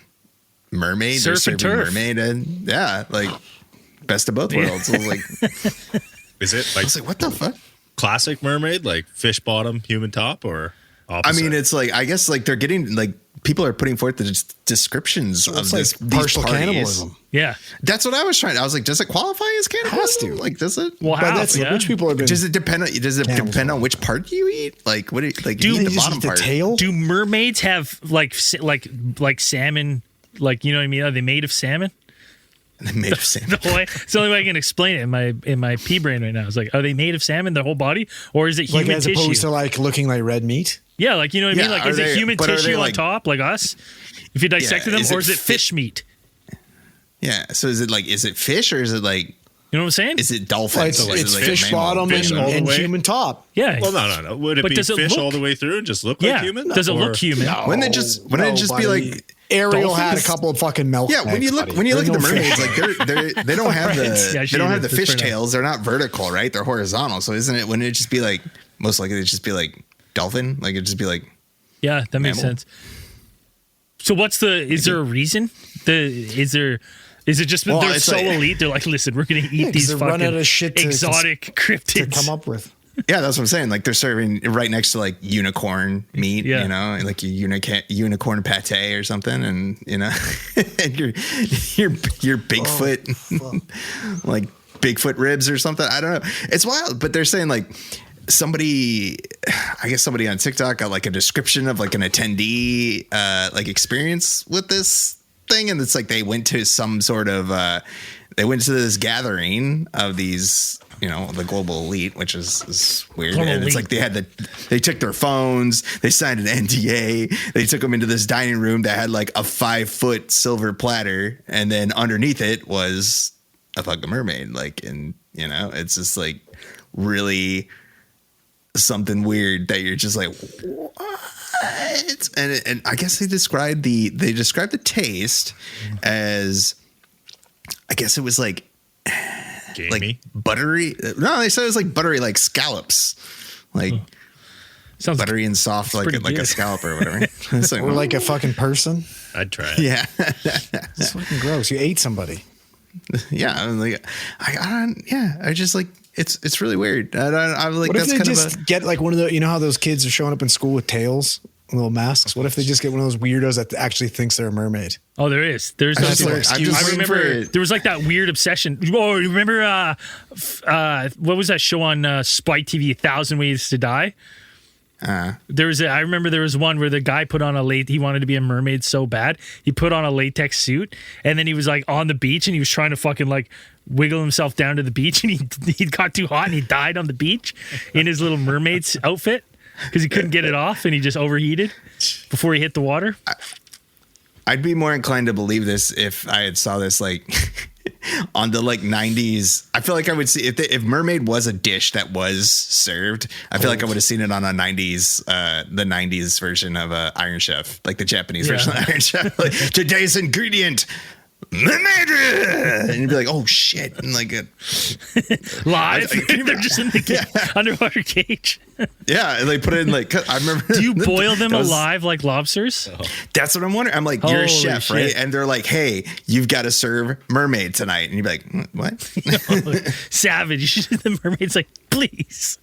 [SPEAKER 5] mermaids,
[SPEAKER 3] Surf
[SPEAKER 5] they're
[SPEAKER 3] and
[SPEAKER 5] serving
[SPEAKER 3] turf.
[SPEAKER 5] mermaid, and yeah, like best of both worlds. I was like,
[SPEAKER 6] Is it like
[SPEAKER 5] what the fuck?
[SPEAKER 6] classic mermaid, like fish bottom, human top, or
[SPEAKER 5] I
[SPEAKER 6] opposite?
[SPEAKER 5] mean, it's like I guess like they're getting like people are putting forth the descriptions of
[SPEAKER 4] It's
[SPEAKER 5] this
[SPEAKER 4] like
[SPEAKER 5] these
[SPEAKER 4] partial
[SPEAKER 5] parties.
[SPEAKER 4] cannibalism.
[SPEAKER 3] Yeah.
[SPEAKER 5] That's what I was trying. I was like, does it qualify as cannibalism?
[SPEAKER 4] Has to.
[SPEAKER 5] Like, does it?
[SPEAKER 3] Well,
[SPEAKER 4] But
[SPEAKER 3] how?
[SPEAKER 4] that's
[SPEAKER 3] Yeah.
[SPEAKER 4] rich people have been.
[SPEAKER 5] Does it depend on? Does it
[SPEAKER 4] Cannibalism.
[SPEAKER 5] depend on which part you eat? Like, what do you like?
[SPEAKER 3] Do
[SPEAKER 5] you eat
[SPEAKER 3] you
[SPEAKER 5] the
[SPEAKER 4] just
[SPEAKER 5] bottom
[SPEAKER 4] eat the
[SPEAKER 5] part.
[SPEAKER 4] tail?
[SPEAKER 3] Do mermaids have like salmon? Like, you know what I mean? Are they made of salmon?
[SPEAKER 5] And they made of salmon.
[SPEAKER 3] The whole way. It's the only way I can explain it in my pea brain right now. It's like, are they made of salmon, their whole body, or is it
[SPEAKER 4] like
[SPEAKER 3] human
[SPEAKER 4] as
[SPEAKER 3] tissue?
[SPEAKER 4] opposed to like looking like red meat.
[SPEAKER 3] Yeah, like, you know what I mean?
[SPEAKER 5] Yeah,
[SPEAKER 3] Like,
[SPEAKER 5] are
[SPEAKER 3] is it
[SPEAKER 5] they-
[SPEAKER 3] human
[SPEAKER 5] but are
[SPEAKER 3] tissue
[SPEAKER 5] they,
[SPEAKER 3] on
[SPEAKER 5] like-
[SPEAKER 3] top, like us? If you dissected them,
[SPEAKER 5] is
[SPEAKER 3] or
[SPEAKER 5] it
[SPEAKER 3] is it fish meat?
[SPEAKER 5] Yeah. So is it fish or is it like
[SPEAKER 3] You know what I'm saying?
[SPEAKER 5] is it dolphins?
[SPEAKER 4] Well, it's
[SPEAKER 5] So is
[SPEAKER 4] it's
[SPEAKER 5] it like
[SPEAKER 4] fish
[SPEAKER 5] a mammal?
[SPEAKER 4] bottom
[SPEAKER 6] Fish all the
[SPEAKER 4] and
[SPEAKER 6] way?
[SPEAKER 4] human top.
[SPEAKER 3] Yeah.
[SPEAKER 6] well, no. Would it
[SPEAKER 3] But
[SPEAKER 6] be
[SPEAKER 3] does it
[SPEAKER 6] fish
[SPEAKER 3] look-
[SPEAKER 6] all the way through and just look
[SPEAKER 3] yeah.
[SPEAKER 6] like human?
[SPEAKER 3] Does it
[SPEAKER 6] Or-
[SPEAKER 3] look human?
[SPEAKER 5] Wouldn't it just be
[SPEAKER 4] buddy.
[SPEAKER 5] like
[SPEAKER 4] Ariel had a
[SPEAKER 5] dolphins?
[SPEAKER 4] couple of fucking milk.
[SPEAKER 5] Yeah, when you look
[SPEAKER 4] bags,
[SPEAKER 5] when you
[SPEAKER 4] buddy.
[SPEAKER 5] look at the
[SPEAKER 4] They're no
[SPEAKER 5] mermaids,
[SPEAKER 4] fish.
[SPEAKER 5] like they don't have
[SPEAKER 3] Yeah,
[SPEAKER 5] the
[SPEAKER 3] she
[SPEAKER 5] they don't have
[SPEAKER 3] is.
[SPEAKER 5] the
[SPEAKER 3] That's
[SPEAKER 5] fish
[SPEAKER 3] fair enough.
[SPEAKER 5] tails. They're not vertical, right? They're horizontal. So isn't it? Wouldn't it just be like most likely? It'd just be like dolphin. Like it'd just be like
[SPEAKER 3] Yeah, that makes
[SPEAKER 5] Mammal.
[SPEAKER 3] sense. So is there a reason? Is it just that
[SPEAKER 5] Well,
[SPEAKER 3] they're
[SPEAKER 5] it's
[SPEAKER 3] so
[SPEAKER 5] like-
[SPEAKER 3] elite? They're like, listen, we're gonna eat
[SPEAKER 4] 'cause
[SPEAKER 3] these
[SPEAKER 4] they're running
[SPEAKER 3] fucking
[SPEAKER 4] out of shit to
[SPEAKER 3] exotic cryptids.
[SPEAKER 4] to come up with.
[SPEAKER 5] yeah. That's what I'm saying. Like they're serving right next to like unicorn meat.
[SPEAKER 3] Yeah.
[SPEAKER 5] You know, like a unicorn pate or something, and you know, and your Bigfoot like Bigfoot ribs or something. I don't know. It's wild, but they're saying like. Somebody on TikTok got like a description of like an attendee like experience with this thing, and it's like they went to some sort of they went to this gathering of these, you know, the global elite, which is weird.
[SPEAKER 3] Global
[SPEAKER 5] and it's
[SPEAKER 3] elite.
[SPEAKER 5] like they took their phones, they signed an NDA, they took them into this dining room that had like a 5-foot silver platter, and then underneath it was a fucking mermaid. Like, and you know, it's just like really something weird that you're just like, what? And I guess they described the taste as, I guess it was like
[SPEAKER 6] Jamie?
[SPEAKER 5] like buttery. No, they said it was like buttery, like scallops, like
[SPEAKER 3] Sounds
[SPEAKER 5] buttery and soft, like
[SPEAKER 3] pretty
[SPEAKER 5] a
[SPEAKER 3] good.
[SPEAKER 5] scallop or whatever. It's like,
[SPEAKER 4] Or like a fucking person.
[SPEAKER 6] I'd try it.
[SPEAKER 5] yeah,
[SPEAKER 4] It's fucking gross. You ate somebody.
[SPEAKER 5] yeah. I'm like, I just like it's really weird. I'm like,
[SPEAKER 4] What if
[SPEAKER 5] that's
[SPEAKER 4] they
[SPEAKER 5] kind
[SPEAKER 4] just
[SPEAKER 5] of
[SPEAKER 4] get like one of the, you know how those kids are showing up in school with tails, little masks? What if they just get one of those weirdos that actually thinks they're a mermaid?
[SPEAKER 3] Oh, there is. There's
[SPEAKER 5] I'm
[SPEAKER 3] those
[SPEAKER 5] just
[SPEAKER 3] people.
[SPEAKER 5] like- I'm just
[SPEAKER 3] I
[SPEAKER 5] waiting
[SPEAKER 3] remember
[SPEAKER 5] for-
[SPEAKER 3] there was like that weird obsession. Oh, remember what was that show on Spike TV, 1,000 Ways to Die? I remember there was one where the guy put on he wanted to be a mermaid so bad. He put on a latex suit, and then he was like on the beach and he was trying to fucking like wiggle himself down to the beach, and he got too hot and he died on the beach in his little mermaid's outfit because he couldn't get it off and he just overheated before he hit the water.
[SPEAKER 5] I'd be more inclined to believe this if I had saw this like on the like 90s. I feel like I would see if mermaid was a dish that was served. I feel like I would have seen it on a 90s, the 90s version of Iron Chef, like the Japanese version of Iron Chef. Like, today's ingredient, mermaid, and you'd be like, oh shit, and like
[SPEAKER 3] Live, they're just in the underwater cage.
[SPEAKER 5] yeah, and they put it in like. I remember.
[SPEAKER 3] Do you boil them
[SPEAKER 5] that was-
[SPEAKER 3] alive like lobsters?
[SPEAKER 5] That's what I'm wondering. I'm like, you're
[SPEAKER 3] Holy
[SPEAKER 5] a chef,
[SPEAKER 3] shit.
[SPEAKER 5] right? And they're like, hey, you've got to serve mermaid tonight. And you'd be like, what?
[SPEAKER 3] Savage. The mermaid's like, please,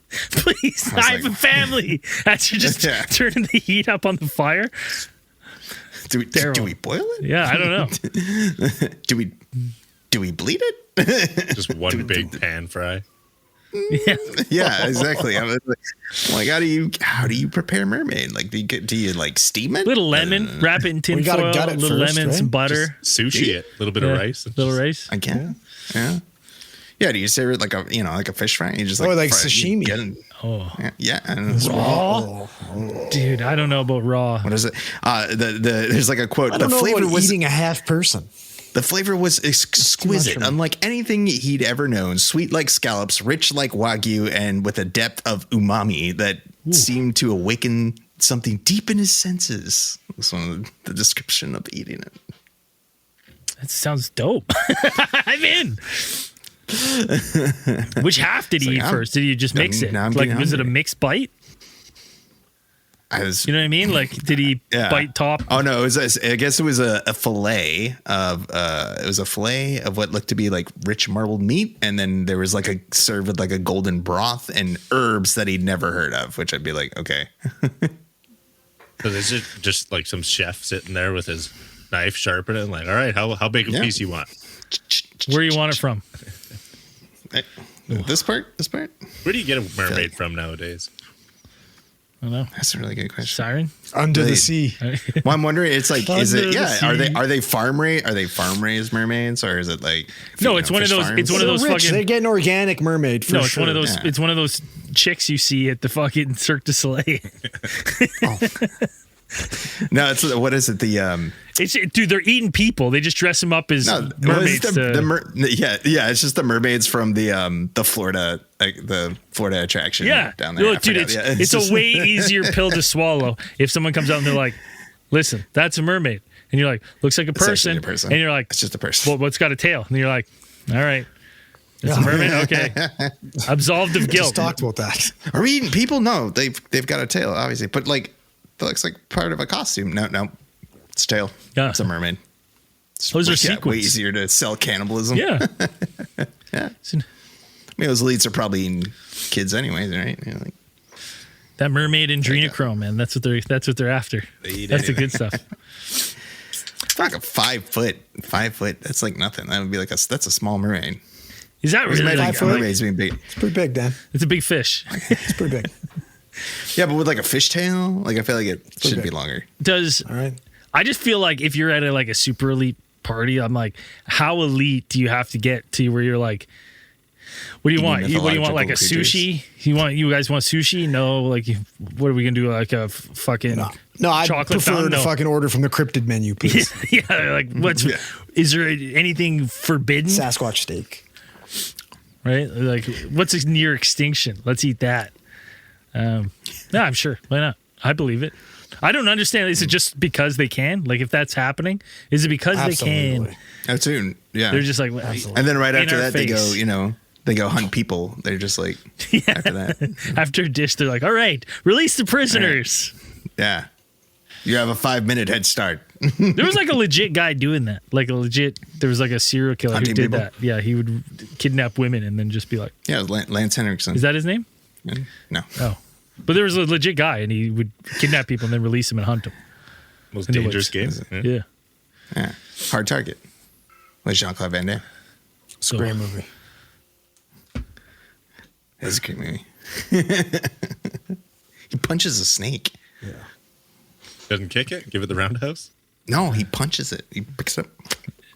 [SPEAKER 3] I have
[SPEAKER 5] like-
[SPEAKER 3] a family. As you're just
[SPEAKER 5] Yeah.
[SPEAKER 3] turning the heat up on the fire.
[SPEAKER 5] Do we boil it?
[SPEAKER 3] Yeah, I don't know.
[SPEAKER 5] Do we bleed it?
[SPEAKER 6] Just one big pan fry.
[SPEAKER 3] Yeah.
[SPEAKER 5] Yeah, exactly. I'm like, how do you prepare mermaid? Like, do you like steam it?
[SPEAKER 3] Little lemon, wrap it in tin
[SPEAKER 4] We gotta
[SPEAKER 3] foil,
[SPEAKER 4] gut it
[SPEAKER 3] little
[SPEAKER 4] first,
[SPEAKER 3] lemon,
[SPEAKER 4] right?
[SPEAKER 3] some butter.
[SPEAKER 6] Sushi it. A little bit of rice.
[SPEAKER 3] Little rice.
[SPEAKER 5] I can. Yeah. Do you serve it like a fish fry? You just
[SPEAKER 4] Or like
[SPEAKER 5] fry it,
[SPEAKER 4] sashimi.
[SPEAKER 5] you get it.
[SPEAKER 3] Oh,
[SPEAKER 5] Yeah. And
[SPEAKER 3] raw? Dude, I don't know about raw.
[SPEAKER 5] what is it? There's like a quote.
[SPEAKER 4] I don't
[SPEAKER 5] The
[SPEAKER 4] know
[SPEAKER 5] flavor
[SPEAKER 4] about
[SPEAKER 5] was
[SPEAKER 4] eating a half person.
[SPEAKER 5] The flavor was exquisite,
[SPEAKER 4] for me.
[SPEAKER 5] unlike anything he'd ever known. Sweet like scallops, rich like wagyu, and with a depth of umami that seemed to awaken something deep in his senses. That's one of the description of eating it.
[SPEAKER 3] That sounds dope. I'm in. Which half did he
[SPEAKER 5] like,
[SPEAKER 3] eat
[SPEAKER 5] I'm-
[SPEAKER 3] first? Did he just mix it?
[SPEAKER 5] now I'm
[SPEAKER 3] Like,
[SPEAKER 5] getting
[SPEAKER 3] was it a
[SPEAKER 5] hungry.
[SPEAKER 3] mixed bite?
[SPEAKER 5] You
[SPEAKER 3] You know what I mean? Like, did he bite top?
[SPEAKER 5] Oh no, I guess it was a fillet of what looked to be like rich marbled meat, and then there was like a served with like a golden broth and herbs that he'd never heard of, which I'd be like, okay.
[SPEAKER 6] So there's just like some chef sitting there with his knife sharpening, like, all right, how big a piece you want?
[SPEAKER 3] Where do you want it from?
[SPEAKER 5] This part.
[SPEAKER 6] Where do you get a mermaid from nowadays?
[SPEAKER 3] I don't know.
[SPEAKER 5] That's a really good question.
[SPEAKER 3] Siren?
[SPEAKER 4] Under the
[SPEAKER 5] Really?
[SPEAKER 4] sea.
[SPEAKER 5] Well, I'm wondering. It's like, is
[SPEAKER 3] Under
[SPEAKER 5] it?
[SPEAKER 3] the
[SPEAKER 5] Yeah.
[SPEAKER 3] sea.
[SPEAKER 5] Are they farm raised mermaids, or is it like?
[SPEAKER 3] No, it's one of
[SPEAKER 5] fish
[SPEAKER 3] those-
[SPEAKER 5] farms?
[SPEAKER 3] it's one of
[SPEAKER 4] They're
[SPEAKER 3] those
[SPEAKER 4] rich.
[SPEAKER 3] fucking-
[SPEAKER 4] They get an organic mermaid for
[SPEAKER 3] No, it's
[SPEAKER 4] sure.
[SPEAKER 3] one of those.
[SPEAKER 5] Yeah.
[SPEAKER 3] It's one of those chicks you see at the fucking Cirque du Soleil.
[SPEAKER 5] No, it's what is it? The
[SPEAKER 3] Dude, they're eating people. They just dress them up as
[SPEAKER 5] no,
[SPEAKER 3] mermaids.
[SPEAKER 5] it's just the mermaids from the Florida attraction.
[SPEAKER 3] Yeah,
[SPEAKER 5] down there.
[SPEAKER 3] Look,
[SPEAKER 5] I
[SPEAKER 3] dude,
[SPEAKER 5] forgot.
[SPEAKER 3] it's
[SPEAKER 5] just-
[SPEAKER 3] a way easier pill to swallow if someone comes out and they're like, "Listen, that's a mermaid," and you're like, "Looks like a
[SPEAKER 5] actually
[SPEAKER 3] person,"
[SPEAKER 5] a person.
[SPEAKER 3] and you're like,
[SPEAKER 5] It's just a person.
[SPEAKER 3] Well, what's got a tail? And you're like, "All right, it's a mermaid." Okay, absolved of
[SPEAKER 4] Just
[SPEAKER 3] guilt.
[SPEAKER 4] talked about that.
[SPEAKER 5] Are we eating people? No, they've got a tail, obviously, but like that looks like part of a costume. No, it's a tail.
[SPEAKER 3] Yeah.
[SPEAKER 5] It's a mermaid. It's
[SPEAKER 3] Those are
[SPEAKER 5] way
[SPEAKER 3] sequins.
[SPEAKER 5] easier to sell cannibalism.
[SPEAKER 3] Yeah,
[SPEAKER 5] Yeah. I mean, those elites are probably eating kids anyways, right? You know, like,
[SPEAKER 3] that mermaid and adrenochrome, man. That's what they're after.
[SPEAKER 6] They eat
[SPEAKER 3] That's the
[SPEAKER 6] anything.
[SPEAKER 3] good stuff.
[SPEAKER 5] it's like a 5 foot. 5 foot. That's like nothing. That would be like that's a small mermaid.
[SPEAKER 3] Is that really?
[SPEAKER 5] Imagine
[SPEAKER 3] Like,
[SPEAKER 5] a mermaid's being big.
[SPEAKER 4] It's pretty big, Dan.
[SPEAKER 3] it's a big fish.
[SPEAKER 4] It's pretty big.
[SPEAKER 5] Yeah, but with like a fishtail, like I feel like it should
[SPEAKER 4] big.
[SPEAKER 5] be longer.
[SPEAKER 3] Does
[SPEAKER 4] All right.
[SPEAKER 3] I just feel like if you're at like a super elite party, I'm like, how elite do you have to get to where you're like, what do you want? What do you want? Like a sushi? You guys want sushi? No. Like, what are we gonna do? Like a fucking
[SPEAKER 4] no. I
[SPEAKER 3] chocolate
[SPEAKER 4] prefer
[SPEAKER 3] fountain?
[SPEAKER 4] to fucking order from the cryptid menu, please.
[SPEAKER 3] Yeah. Like, is there anything forbidden?
[SPEAKER 4] Sasquatch steak.
[SPEAKER 3] Right? Like, what's near extinction? Let's eat that. Yeah, I'm sure. Why not? I believe it. I don't understand. Is it just because they can? Like, if that's happening, is it because they can?
[SPEAKER 5] That's soon. Yeah.
[SPEAKER 3] They're just like,
[SPEAKER 5] and then right after that, they go, they go hunt people. They're just like, after that.
[SPEAKER 3] After a dish, they're like, all right, release the prisoners.
[SPEAKER 5] Right. Yeah. You have a 5-minute head start.
[SPEAKER 3] There was like a legit guy doing that. There was like a serial killer
[SPEAKER 5] Hunting
[SPEAKER 3] who did
[SPEAKER 5] people?
[SPEAKER 3] that. Yeah, he would kidnap women and then just be like,
[SPEAKER 5] Yeah, it was Lance Henriksen.
[SPEAKER 3] is that his name?
[SPEAKER 5] No.
[SPEAKER 3] Oh. But there was a legit guy and he would kidnap people and then release them and hunt them.
[SPEAKER 6] Most
[SPEAKER 3] In the
[SPEAKER 6] dangerous
[SPEAKER 3] woods.
[SPEAKER 6] game.
[SPEAKER 3] Yeah.
[SPEAKER 5] Yeah. Hard Target. With Jean-Claude Van Damme.
[SPEAKER 4] It's a great movie.
[SPEAKER 5] It's a great movie. He punches a snake.
[SPEAKER 4] Yeah.
[SPEAKER 6] Doesn't kick it? Give it the roundhouse?
[SPEAKER 5] No, he punches it. He picks it up,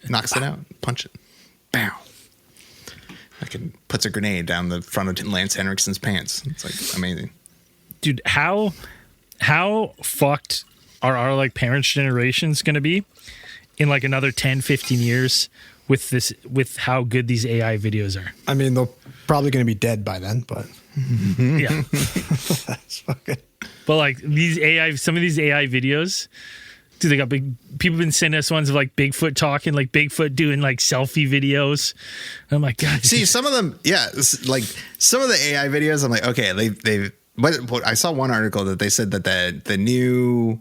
[SPEAKER 5] knocks it out, punch it. Bow. Fucking puts a grenade down the front of Lance Henriksen's pants. It's like amazing.
[SPEAKER 3] Dude, how fucked are our like parents' generations going to be in like another 10, 15 years with how good these AI videos are?
[SPEAKER 4] I mean, they're probably going to be dead by then, but
[SPEAKER 3] Yeah.
[SPEAKER 4] that's fucking.
[SPEAKER 3] But like some of these AI videos, dude, they got people been sending us ones of like Bigfoot talking, like Bigfoot doing like selfie videos. And I'm like, God.
[SPEAKER 5] See, some of them, like some of the AI videos, I'm like, okay, but I saw one article that they said that the new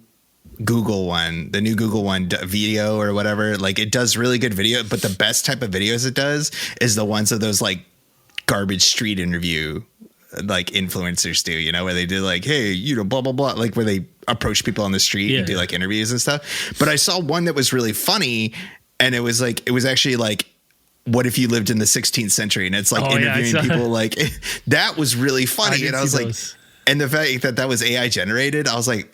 [SPEAKER 5] Google one video or whatever, like it does really good video, but the best type of videos it does is the ones of those like garbage street interview like influencers do, where they do like, hey, blah, blah, blah, like where they approach people on the street and do like interviews and stuff. But I saw one that was really funny and it was actually like, what if you lived in the 16th century? And it's like interviewing people like that was really funny. And I was like, and the fact that was AI generated, I was like,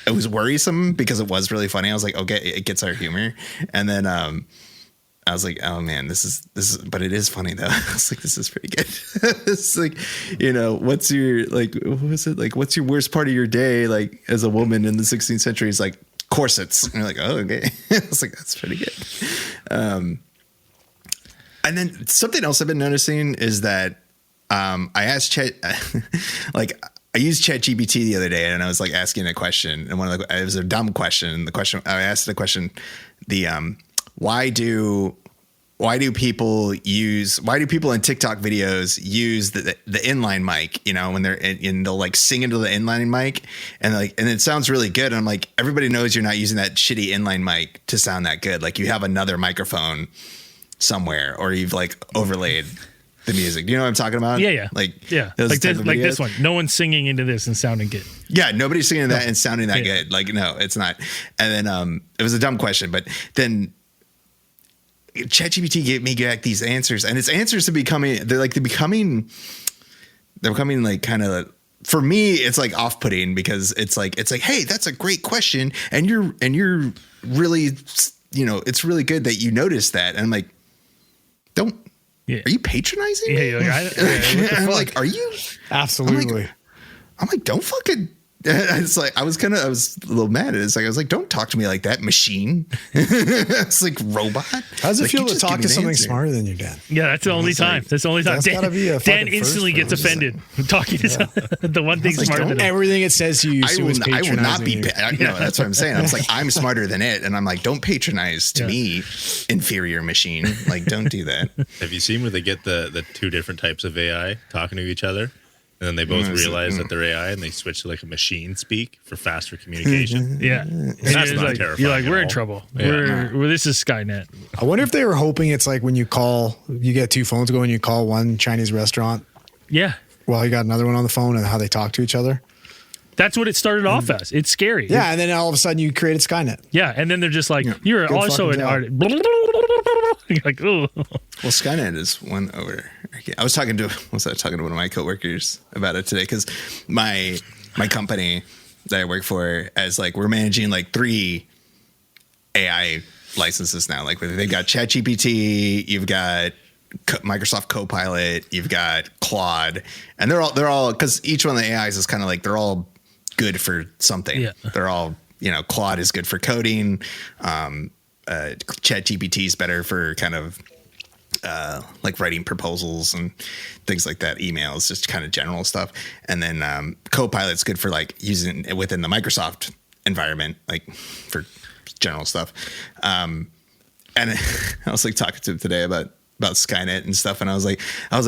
[SPEAKER 5] it was worrisome because it was really funny. I was like, okay, it gets our humor. And then, I was like, oh man, this is, but it is funny though. I was like, this is pretty good. It's like, what's your, like, what was it? Like, what's your worst part of your day? Like as a woman in the 16th century, it's like corsets. And you're like, oh, okay. I was like, that's pretty good. And then something else I've been noticing is that, I asked Chat, like I used ChatGPT the other day and I was like asking a question and it was a dumb question. I asked the question, why do people in TikTok videos use the inline mic, when they'll like sing into the inline mic and it sounds really good. And I'm like, everybody knows you're not using that shitty inline mic to sound that good. Like you have another microphone somewhere or you've like overlaid the music. Do you know what I'm talking about?
[SPEAKER 3] Yeah.
[SPEAKER 5] Like
[SPEAKER 3] this one. No one's singing into this and sounding good.
[SPEAKER 5] Yeah, nobody's singing that and sounding that good. Like, no, it's not. And then it was a dumb question, but then ChatGPT gave me back these answers, and its answers are becoming like kind of, for me, it's like off-putting because it's like, hey, that's a great question, and you're really, it's really good that you noticed that. And I'm like, are you patronizing?
[SPEAKER 3] Yeah, what the fuck?
[SPEAKER 5] I'm like, are you?
[SPEAKER 4] Absolutely.
[SPEAKER 5] I'm like, don't fucking. It's like I was a little mad. It's like I was like, don't talk to me like that, machine. It's like robot.
[SPEAKER 4] How does it feel to talk to something
[SPEAKER 5] answer.
[SPEAKER 4] smarter than you, Dan?
[SPEAKER 3] Yeah, that's the only time. That's the only time.
[SPEAKER 4] That's gotta be a
[SPEAKER 3] Dan
[SPEAKER 4] fucking
[SPEAKER 3] instantly
[SPEAKER 4] first
[SPEAKER 3] gets offended talking to the one thing
[SPEAKER 5] like,
[SPEAKER 3] smarter than him.
[SPEAKER 4] Everything it says to you,
[SPEAKER 5] I will not be.
[SPEAKER 4] you.
[SPEAKER 5] No, that's what I'm saying. I was like, I'm smarter than it, and I'm like, don't patronize to me, inferior machine. Like, don't do that.
[SPEAKER 6] Have you seen where they get the two different types of AI talking to each other? And then they both realize that they're AI and they switch to like a machine speak for faster communication.
[SPEAKER 3] Yeah. And
[SPEAKER 6] That's
[SPEAKER 3] you're
[SPEAKER 6] not
[SPEAKER 3] like,
[SPEAKER 6] terrifying
[SPEAKER 3] you're like,
[SPEAKER 6] at
[SPEAKER 3] we're in
[SPEAKER 6] all.
[SPEAKER 3] trouble.
[SPEAKER 6] Yeah.
[SPEAKER 3] This is Skynet.
[SPEAKER 4] I wonder if they were hoping it's like when you get two phones going, you call one Chinese restaurant
[SPEAKER 3] Yeah.
[SPEAKER 4] while you got another one on the phone and how they talk to each other.
[SPEAKER 3] That's what it started off as. It's scary.
[SPEAKER 4] Yeah, and then all of a sudden you created Skynet.
[SPEAKER 3] Yeah. And then they're just like, you're
[SPEAKER 4] Good
[SPEAKER 3] also
[SPEAKER 4] fucking
[SPEAKER 3] an
[SPEAKER 4] job.
[SPEAKER 3] artist. You're like, oh.
[SPEAKER 5] Well, Skynet is one over. I was talking to one of my coworkers about it today because my company that I work for, as like we're managing like 3 AI licenses now. Like they've got ChatGPT, you've got Microsoft Copilot, you've got Claude, and they're all because each one of the AIs is kind of like they're all good for something.
[SPEAKER 3] Yeah.
[SPEAKER 5] They're all, Claude is good for coding. ChatGPT is better for kind of like writing proposals and things like that, emails, just kind of general stuff. And then Copilot's good for like using it within the Microsoft environment, like for general stuff. And I was like talking to him today about Skynet and stuff, and I was like,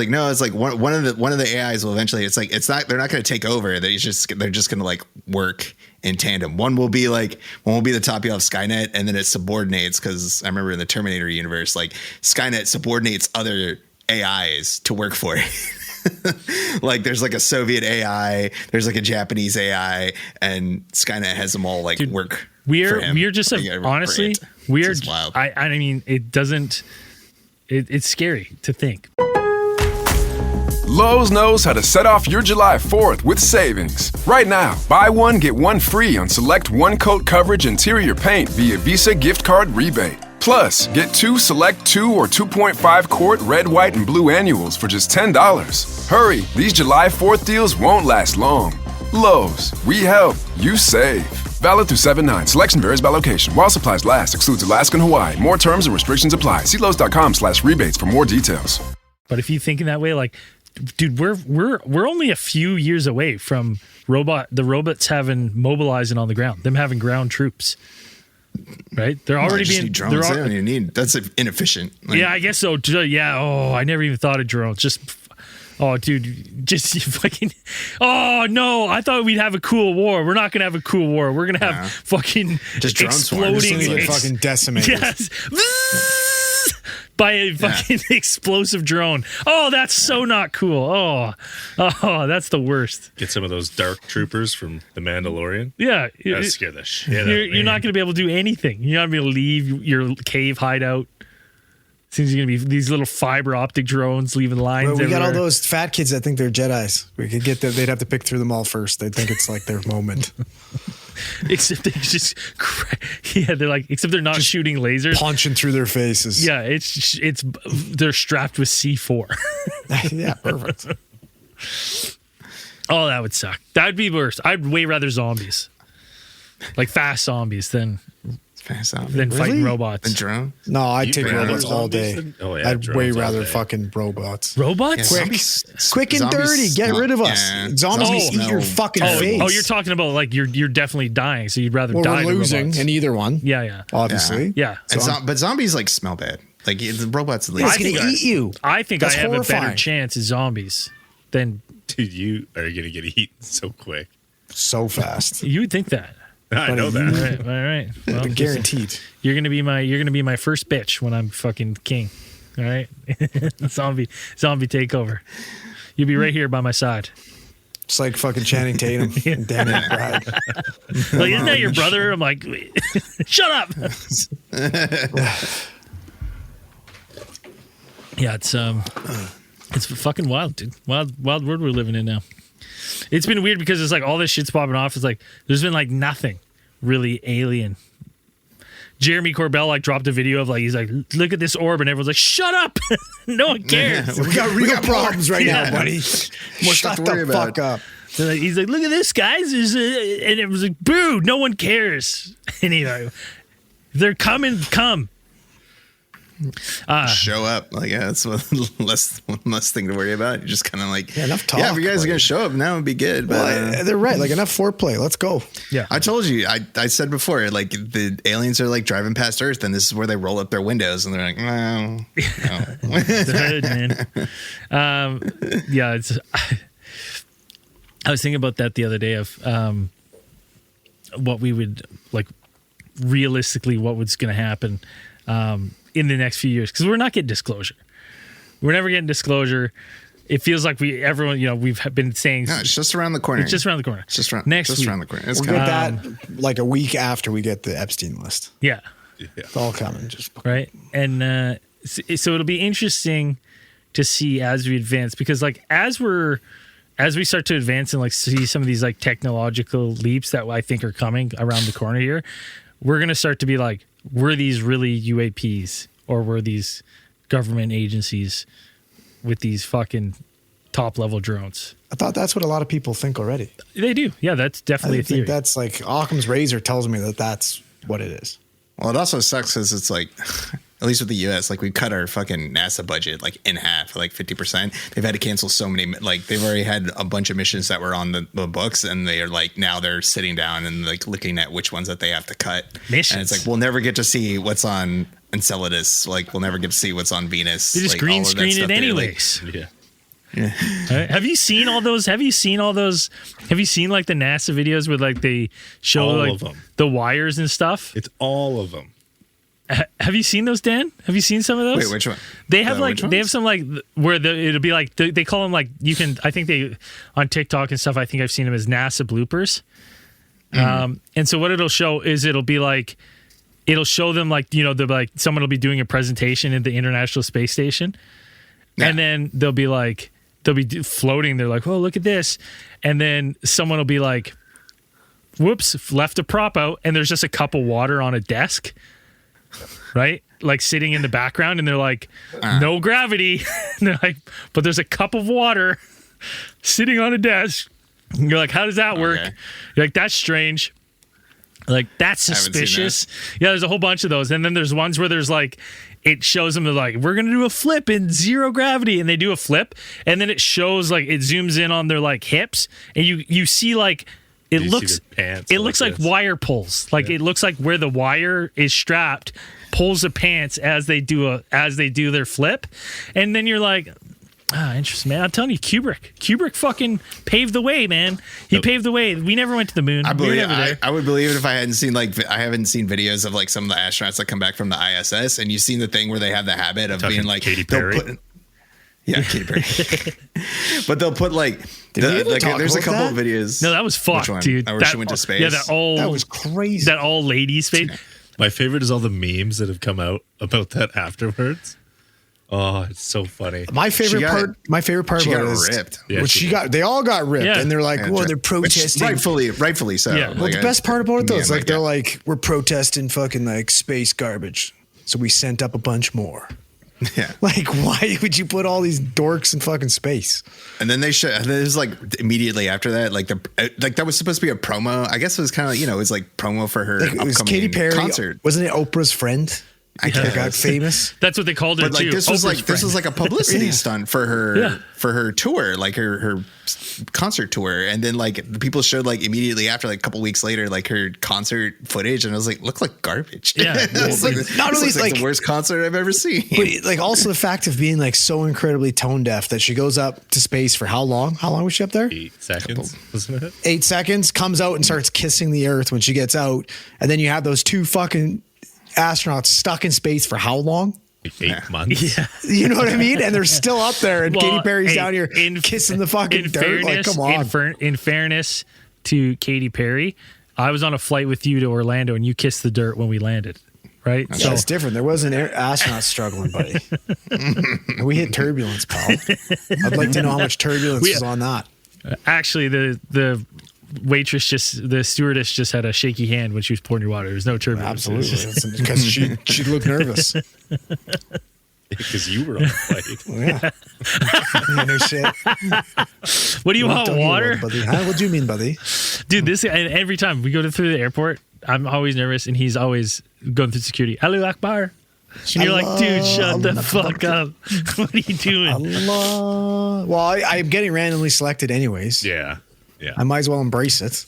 [SPEAKER 5] no, it's like one of the AIs will eventually. It's like they're not going to take over. They're just going to like work in tandem. One will be the top of Skynet, and then it subordinates. Because I remember in the Terminator universe, like Skynet subordinates other AIs to work for it. Like there's like a Soviet AI, there's like a Japanese AI, and Skynet has them all like work.
[SPEAKER 3] We're just honestly we're.
[SPEAKER 5] Wild.
[SPEAKER 3] I mean, it doesn't. It's scary to think.
[SPEAKER 7] Lowe's knows how to set off your July 4th with savings. Right now, buy one, get one free on select one-coat coverage interior paint via Visa gift card rebate. Plus, get two select 2 or 2.5 quart red, white, and blue annuals for just $10. Hurry, these July 4th deals won't last long. Lowe's, we help, you save. Valid through 7/9. Selection varies by location. While supplies last, excludes Alaska and Hawaii. More terms and restrictions apply. See Lowe's.com/rebates for more details.
[SPEAKER 3] But if you think in that way, like, dude, we're only a few years away from the robots having mobilizing on the ground, them having ground troops. Right? They're already being
[SPEAKER 5] drones. They don't even need. That's inefficient. Like,
[SPEAKER 3] yeah, I guess so. Yeah. Oh, I never even thought of drones. Oh, dude, just fucking. Oh no! I thought we'd have a cool war. We're not gonna have a cool war. We're gonna have fucking
[SPEAKER 5] just
[SPEAKER 3] exploding,
[SPEAKER 4] get fucking decimated.
[SPEAKER 3] Yes, by a fucking explosive drone. Oh, that's so not cool. Oh, that's the worst.
[SPEAKER 6] Get some of those dark troopers from The Mandalorian.
[SPEAKER 3] Yeah,
[SPEAKER 6] that scare the shit out of me.
[SPEAKER 3] You're not gonna be able to do anything. You're not gonna be able to leave your cave hideout. Seems going to be these little fiber optic drones leaving lines.
[SPEAKER 4] Well, we
[SPEAKER 3] everywhere.
[SPEAKER 4] got all those fat kids that think they're Jedis. We could get them. They'd have to pick through them all first. They'd think it's like their moment.
[SPEAKER 3] Except they just, they're like, except they're not shooting lasers,
[SPEAKER 4] punching through their faces.
[SPEAKER 3] Yeah, it's they're strapped with C4.
[SPEAKER 4] Yeah, perfect.
[SPEAKER 3] Oh, that would suck. That'd be worse. I'd way rather zombies, like fast zombies, than fighting robots.
[SPEAKER 5] And drone?
[SPEAKER 4] No, I'd take robots all day.
[SPEAKER 6] Oh, yeah,
[SPEAKER 4] I'd way rather fucking robots.
[SPEAKER 3] Robots?
[SPEAKER 4] Yeah, quick and dirty. Get rid of us. Yeah. Zombies eat your fucking face.
[SPEAKER 3] Oh, you're talking about like you're definitely dying, so you'd rather die.
[SPEAKER 4] We're losing in either one.
[SPEAKER 3] Yeah.
[SPEAKER 4] Obviously.
[SPEAKER 3] Yeah.
[SPEAKER 5] But zombies like smell bad. Like the robots.
[SPEAKER 4] It's gonna eat you.
[SPEAKER 3] I think I have horrifying. A better chance as zombies than.
[SPEAKER 6] Dude, you are gonna get eaten so quick,
[SPEAKER 4] so fast.
[SPEAKER 3] You would think that.
[SPEAKER 6] I know that.
[SPEAKER 3] All right. Well,
[SPEAKER 4] guaranteed.
[SPEAKER 3] You're gonna be my first bitch when I'm fucking king. All right. Zombie takeover. You'll be right here by my side.
[SPEAKER 4] It's like fucking Channing Tatum and Danny McBride.
[SPEAKER 3] Like, isn't that your brother? I'm like, shut up. Yeah, it's fucking wild, dude. Wild world we're living in now. It's been weird because it's like all this shit's popping off. It's like there's been like nothing really alien. Jeremy Corbell like dropped a video of like he's like, look at this orb, and everyone's like, shut up. No one cares.
[SPEAKER 4] We got real problems right now, buddy. Shut the fuck up.
[SPEAKER 3] Like, he's like, look at this, guys. And it was like, boo, no one cares. And he's like, they're coming, come.
[SPEAKER 5] Show up. Like, yeah, that's one less thing to worry about. You're just kind of like,
[SPEAKER 4] enough talk.
[SPEAKER 5] Yeah, if you guys are going to show up now, it'd be good. But
[SPEAKER 4] well, they're right. Like, enough foreplay. Let's go.
[SPEAKER 3] Yeah.
[SPEAKER 5] I told you, I said before, like the aliens are like driving past Earth, and this is where they roll up their windows, and they're like, no.
[SPEAKER 3] Good, man. Yeah, it's. I was thinking about that the other day of what we would like realistically what was going to happen in the next few years, because we're not getting disclosure. We're never getting disclosure. It feels like we've been saying
[SPEAKER 5] it's just around the corner.
[SPEAKER 3] It's just around the corner.
[SPEAKER 5] It's just around
[SPEAKER 3] next week.
[SPEAKER 5] around the corner. We'll
[SPEAKER 4] get that like a week after we get the Epstein list.
[SPEAKER 3] Yeah.
[SPEAKER 4] It's all coming. Just
[SPEAKER 3] right. And so it'll be interesting to see as we advance, because like as we start to advance and like see some of these like technological leaps that I think are coming around the corner here, we're going to start to be like, were these really UAPs or were these government agencies with these fucking top level drones?
[SPEAKER 4] I thought that's what a lot of people think already.
[SPEAKER 3] They do. Yeah, that's definitely
[SPEAKER 4] I
[SPEAKER 3] a theory.
[SPEAKER 4] think that's like Occam's razor tells me that that's what it is.
[SPEAKER 5] Well, it also sucks because it's like, at least with the U.S., like we cut our fucking NASA budget like in half, like 50%. They've had to cancel so many, like they've already had a bunch of missions that were on the books, and they are like now they're sitting down and like looking at which ones that they have to cut.
[SPEAKER 3] Missions.
[SPEAKER 5] And it's like we'll never get to see what's on Enceladus. Like we'll never get to see what's on Venus.
[SPEAKER 3] They just
[SPEAKER 5] like,
[SPEAKER 3] green
[SPEAKER 5] all of that
[SPEAKER 3] screen
[SPEAKER 5] stuff
[SPEAKER 3] it
[SPEAKER 5] there,
[SPEAKER 3] anyways.
[SPEAKER 6] Yeah.
[SPEAKER 3] Right? Have you seen all those? Have you seen like the NASA videos where like they show
[SPEAKER 6] All
[SPEAKER 3] like
[SPEAKER 6] of them.
[SPEAKER 3] the wires and stuff?
[SPEAKER 6] It's all of them.
[SPEAKER 3] Have you seen those, Dan? Have you seen some of those?
[SPEAKER 5] Wait, which one?
[SPEAKER 3] They have
[SPEAKER 5] Which
[SPEAKER 3] they have
[SPEAKER 5] ones?
[SPEAKER 3] some like where it'll be like they call them like you can. I think they on TikTok and stuff. I think I've seen them as NASA bloopers. And so what it'll show is it'll be like it'll show them like they'll be like someone will be doing a presentation at the International Space Station, and then they'll be floating. They're like, oh, look at this, and then someone will be like, whoops, left a prop out, and there's just a cup of water on a desk. Right? Like sitting in the background, and they're like, no gravity. And they're like, but there's a cup of water sitting on a desk. And you're like, how does that work?
[SPEAKER 5] Okay.
[SPEAKER 3] You're like, that's strange. Like, that's
[SPEAKER 5] haven't seen
[SPEAKER 3] suspicious. Yeah, there's a whole bunch of those. And then there's ones where there's like, it shows them, they're like, we're going to do a flip in zero gravity. And they do a flip. And then it shows, like, it zooms in on their, like, hips. And you see, like, it
[SPEAKER 6] You
[SPEAKER 3] looks
[SPEAKER 6] see their pants
[SPEAKER 3] it looks like
[SPEAKER 6] this.
[SPEAKER 3] wire pulls. Like it looks like where the wire is strapped pulls the pants as they do their flip. And then you're like, interesting, man. I'm telling you, Kubrick fucking paved the way, man. He paved the way. We never went to the moon.
[SPEAKER 5] I
[SPEAKER 3] We were
[SPEAKER 5] believe
[SPEAKER 3] never there.
[SPEAKER 5] I would believe it if I hadn't seen I haven't seen videos of like some of the astronauts that come back from the ISS, and you've seen the thing where they have the habit of
[SPEAKER 6] Talking
[SPEAKER 5] being like
[SPEAKER 6] Katy
[SPEAKER 5] they'll
[SPEAKER 6] Perry?
[SPEAKER 5] Katy Perry. But they'll put like
[SPEAKER 4] we ever talk
[SPEAKER 5] there's a
[SPEAKER 4] about
[SPEAKER 5] couple
[SPEAKER 4] that?
[SPEAKER 5] of videos.
[SPEAKER 3] No, that was fucked,
[SPEAKER 5] Which one?
[SPEAKER 3] dude.
[SPEAKER 5] Where she went to space.
[SPEAKER 3] Yeah, that
[SPEAKER 4] was crazy.
[SPEAKER 3] That old lady's face.
[SPEAKER 6] My favorite is all the memes that have come out about that afterwards. Oh, it's so funny.
[SPEAKER 4] My favorite
[SPEAKER 5] got-
[SPEAKER 4] part. My favorite part
[SPEAKER 5] she
[SPEAKER 4] about
[SPEAKER 5] got
[SPEAKER 4] it is
[SPEAKER 5] ripped.
[SPEAKER 6] Yeah,
[SPEAKER 4] when
[SPEAKER 6] she
[SPEAKER 4] she
[SPEAKER 6] did.
[SPEAKER 4] got. They all got ripped,
[SPEAKER 3] Yeah.
[SPEAKER 4] and they're like, "Well, they're
[SPEAKER 5] Which
[SPEAKER 4] protesting."
[SPEAKER 5] rightfully so.
[SPEAKER 3] Yeah.
[SPEAKER 4] Well, the best part about it though is like they're
[SPEAKER 5] yeah.
[SPEAKER 4] like, "We're protesting fucking like space garbage," so we sent up a bunch more.
[SPEAKER 5] Yeah.
[SPEAKER 4] Like, why would you put all these dorks in fucking space?
[SPEAKER 5] And then they it was like immediately after that, like that was supposed to be a promo. I guess it was kind of it was like promo for her
[SPEAKER 4] Like, it was
[SPEAKER 5] upcoming
[SPEAKER 4] Katy Perry,
[SPEAKER 5] concert.
[SPEAKER 4] wasn't it Oprah's friend?
[SPEAKER 5] I
[SPEAKER 4] That got
[SPEAKER 5] guess.
[SPEAKER 4] famous.
[SPEAKER 3] That's what they called it
[SPEAKER 5] But like
[SPEAKER 3] too.
[SPEAKER 5] this was
[SPEAKER 3] Oprah's
[SPEAKER 5] like this was
[SPEAKER 3] friend.
[SPEAKER 5] like a publicity
[SPEAKER 4] Yeah.
[SPEAKER 5] stunt for her
[SPEAKER 3] Yeah.
[SPEAKER 5] for her tour, like her concert tour. And then like the people showed like immediately after, like a couple weeks later, like her concert footage, and I was like, looked like garbage.
[SPEAKER 3] Yeah.
[SPEAKER 5] It's
[SPEAKER 4] Well,
[SPEAKER 5] like,
[SPEAKER 4] not
[SPEAKER 5] this
[SPEAKER 4] only
[SPEAKER 5] looks like
[SPEAKER 4] like-
[SPEAKER 5] the worst concert I've ever seen.
[SPEAKER 4] But like also the fact of being like so incredibly tone deaf that she goes up to space for how long? How long was she up there?
[SPEAKER 6] 8 seconds, wasn't it?
[SPEAKER 4] 8 seconds, comes out and starts kissing the earth when she gets out. And then you have those two fucking astronauts stuck in space for how long?
[SPEAKER 6] Like 8 months.
[SPEAKER 3] Yeah.
[SPEAKER 4] You know what I mean? And they're still up there, and
[SPEAKER 3] Well,
[SPEAKER 4] Katy Perry's
[SPEAKER 3] hey,
[SPEAKER 4] down here kissing the fucking dirt. Like, come on.
[SPEAKER 3] In fairness to Katy Perry, I was on a flight with you to Orlando, and you kissed the dirt when we landed. Right?
[SPEAKER 4] Yeah, it's different. There was an astronaut struggling, buddy. And we hit turbulence, pal. I'd like to know how much turbulence was on that.
[SPEAKER 3] Actually, the stewardess just had a shaky hand when she was pouring your water. There's no turbulence.
[SPEAKER 4] Absolutely. Because she looked nervous.
[SPEAKER 6] Because you were on the flight.
[SPEAKER 4] Yeah. Yeah, no shit.
[SPEAKER 3] What do you want,
[SPEAKER 4] What
[SPEAKER 3] water?
[SPEAKER 4] buddy? Huh? What do you mean, buddy?
[SPEAKER 3] Dude, and every time we go through the airport, I'm always nervous, and he's always going through security. Allahu Akbar. And you're like, dude, shut the fuck up. What are you doing?
[SPEAKER 4] Allah. Well, I'm getting randomly selected anyways.
[SPEAKER 6] Yeah.
[SPEAKER 4] I might as well embrace it.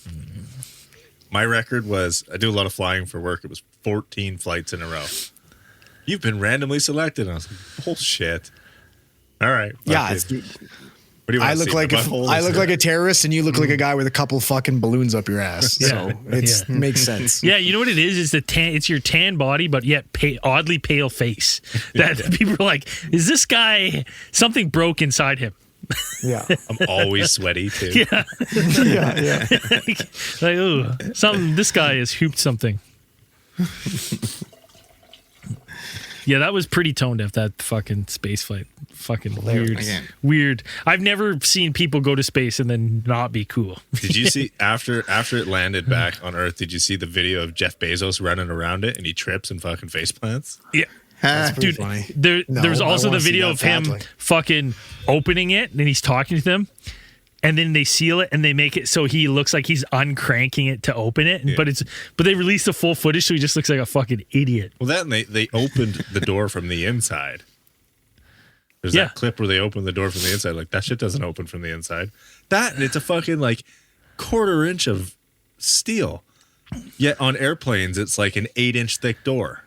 [SPEAKER 6] My record was, I do a lot of flying for work. It was 14 flights in a row. You've been randomly selected. And I was like, bullshit. All right.
[SPEAKER 4] Yeah,
[SPEAKER 6] okay.
[SPEAKER 4] it's,
[SPEAKER 6] What do you
[SPEAKER 4] I
[SPEAKER 6] want to
[SPEAKER 4] look
[SPEAKER 6] see?
[SPEAKER 4] like
[SPEAKER 6] My
[SPEAKER 4] a,
[SPEAKER 6] butthole?
[SPEAKER 4] I look like a terrorist, and you look like a guy with a couple fucking balloons up your ass.
[SPEAKER 3] Yeah.
[SPEAKER 4] So it
[SPEAKER 3] Yeah.
[SPEAKER 4] makes sense.
[SPEAKER 3] Yeah, you know what it is? It's it's your tan body, but yet oddly pale face. That people are like, is this guy something broke inside him?
[SPEAKER 4] Yeah,
[SPEAKER 6] I'm always sweaty too.
[SPEAKER 3] Yeah,
[SPEAKER 4] yeah.
[SPEAKER 3] like ooh, something. This guy has hooped something. Yeah, that was pretty tone deaf, that fucking space flight. Fucking weird.
[SPEAKER 5] Again.
[SPEAKER 3] Weird. I've never seen people go to space and then not be cool.
[SPEAKER 6] Did you see after it landed back on Earth? Did you see the video of Jeff Bezos running around it and he trips and fucking face plants?
[SPEAKER 3] Yeah.
[SPEAKER 4] That's pretty
[SPEAKER 3] Dude,
[SPEAKER 4] funny.
[SPEAKER 3] there's
[SPEAKER 4] I
[SPEAKER 3] also the
[SPEAKER 4] wanna see
[SPEAKER 3] video
[SPEAKER 4] that
[SPEAKER 3] of him
[SPEAKER 4] badly.
[SPEAKER 3] fucking opening it and he's talking to them. And then they seal it and they make it so he looks like he's uncranking it to open it.
[SPEAKER 6] Yeah.
[SPEAKER 3] But they released the full footage so he just looks like a fucking idiot.
[SPEAKER 6] Well, that and they opened the door from the inside. There's
[SPEAKER 3] Yeah.
[SPEAKER 6] that clip where they open the door from the inside. Like, that shit doesn't open from the inside. That, and it's a fucking, like, quarter inch of steel. Yet on airplanes, it's like an 8-inch thick door.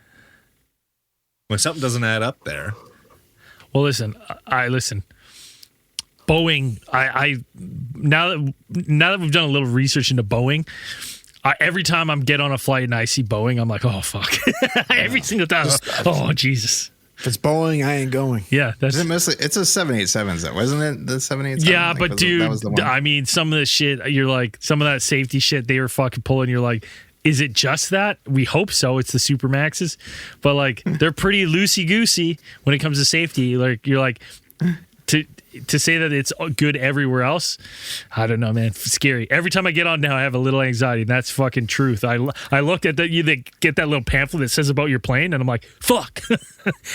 [SPEAKER 6] When something doesn't add up there.
[SPEAKER 3] Well, listen. Boeing, now that we've done a little research into Boeing, every time I get on a flight and I see Boeing, I'm like, oh, fuck. Every single time. Oh, Jesus.
[SPEAKER 4] If it's Boeing, I ain't going.
[SPEAKER 3] Yeah, that's
[SPEAKER 5] Is it mostly? It's a 787s, though, wasn't it? The 787.
[SPEAKER 3] yeah,
[SPEAKER 5] Like,
[SPEAKER 3] but
[SPEAKER 5] that
[SPEAKER 3] dude,
[SPEAKER 5] was the one.
[SPEAKER 3] I mean, some of the shit, you're like, some of that safety shit they were fucking pulling, you're like, is it just that? We hope so. It's the Supermaxes, but like, they're pretty loosey goosey when it comes to safety. Like, you're like, to say that it's good everywhere else, I don't know, man. It's scary. Every time I get on now, I have a little anxiety, and that's fucking truth. I looked at that. You get that little pamphlet that says about your plane, and I'm like, fuck.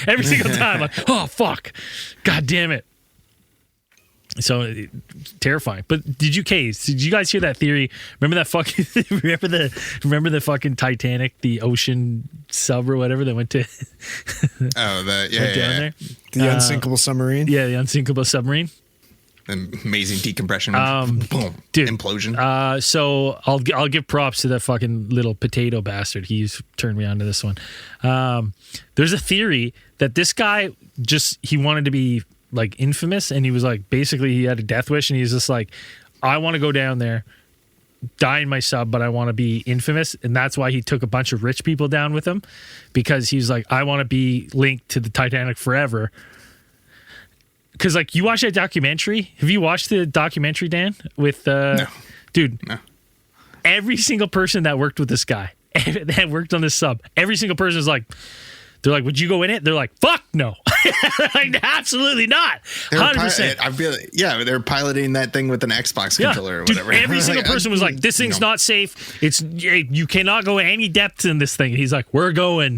[SPEAKER 3] Every single time, like, oh fuck, god damn it. So terrifying. But did you guys hear that theory? Remember that fucking remember the fucking Titanic, the ocean sub or whatever that went to
[SPEAKER 5] down
[SPEAKER 3] down there?
[SPEAKER 4] The unsinkable submarine.
[SPEAKER 3] Yeah, the unsinkable submarine.
[SPEAKER 5] Amazing decompression. Boom.
[SPEAKER 3] Dude,
[SPEAKER 5] Implosion.
[SPEAKER 3] So I'll give props to that fucking little potato bastard. He's turned me on to this one. There's a theory that this guy he wanted to be like infamous, and he was like, basically he had a death wish, and he's just like, I want to go down there, die in my sub, but I want to be infamous. And that's why he took a bunch of rich people down with him, because he's like, I want to be linked to the Titanic forever. Because like, you watch that documentary. Have you watched the documentary, Dan? With
[SPEAKER 5] No.
[SPEAKER 3] Dude,
[SPEAKER 5] No.
[SPEAKER 3] every single person that worked with this guy that worked on this sub, every single person is like, they're like, would you go in it? They're like, fuck no. Like, absolutely not. 100%.
[SPEAKER 5] I feel they're piloting that thing with an Xbox controller or
[SPEAKER 3] Dude,
[SPEAKER 5] whatever.
[SPEAKER 3] every single
[SPEAKER 5] Like,
[SPEAKER 3] person was like, this thing's not safe. You cannot go any depth in this thing. He's like, we're going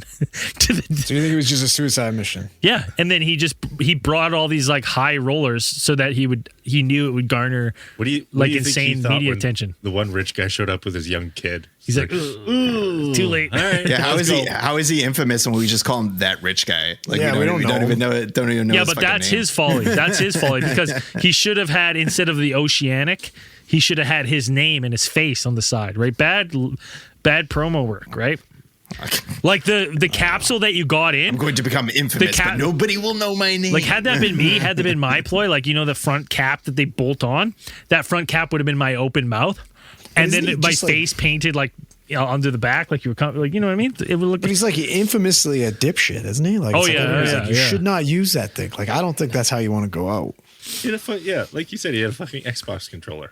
[SPEAKER 3] to the.
[SPEAKER 4] So you think it was just a suicide mission?
[SPEAKER 3] Yeah, and then he brought all these like high rollers so that he knew it would garner
[SPEAKER 6] What do you
[SPEAKER 3] like
[SPEAKER 6] think he
[SPEAKER 3] insane
[SPEAKER 6] thought
[SPEAKER 3] media
[SPEAKER 6] when
[SPEAKER 3] attention.
[SPEAKER 6] The one rich guy showed up with his young kid.
[SPEAKER 3] He's like, ooh, too late.
[SPEAKER 6] All right.
[SPEAKER 5] Yeah,
[SPEAKER 6] let's go.
[SPEAKER 5] how is he infamous when we just call him that rich guy? Like,
[SPEAKER 4] Yeah, we don't know.
[SPEAKER 5] even know it. Don't even know.
[SPEAKER 3] Yeah,
[SPEAKER 5] his
[SPEAKER 3] but
[SPEAKER 5] fucking
[SPEAKER 3] that's
[SPEAKER 5] name.
[SPEAKER 3] his folly. That's his folly, because he should have had, instead of the Oceanic, he should have had his name and his face on the side, right? Bad promo work, right? Like the capsule that you got in.
[SPEAKER 5] I'm going to become infamous, but nobody will know my name.
[SPEAKER 3] Like, had that been me, had that been my ploy, like, you know, the front cap that they bolt on, that front cap would have been my open mouth, and
[SPEAKER 4] Isn't
[SPEAKER 3] then
[SPEAKER 4] he
[SPEAKER 3] my
[SPEAKER 4] just,
[SPEAKER 3] face painted like, you know, under the back, like you were like, you know what I mean? It would look.
[SPEAKER 4] But he's like infamously a dipshit, isn't he? Like,
[SPEAKER 3] Oh,
[SPEAKER 4] it's like
[SPEAKER 3] yeah,
[SPEAKER 4] everybody's
[SPEAKER 3] yeah,
[SPEAKER 4] like, you
[SPEAKER 3] yeah.
[SPEAKER 4] should not use that thing. Like, I don't think that's how you want to go out.
[SPEAKER 6] He had like you said, he had a fucking Xbox controller.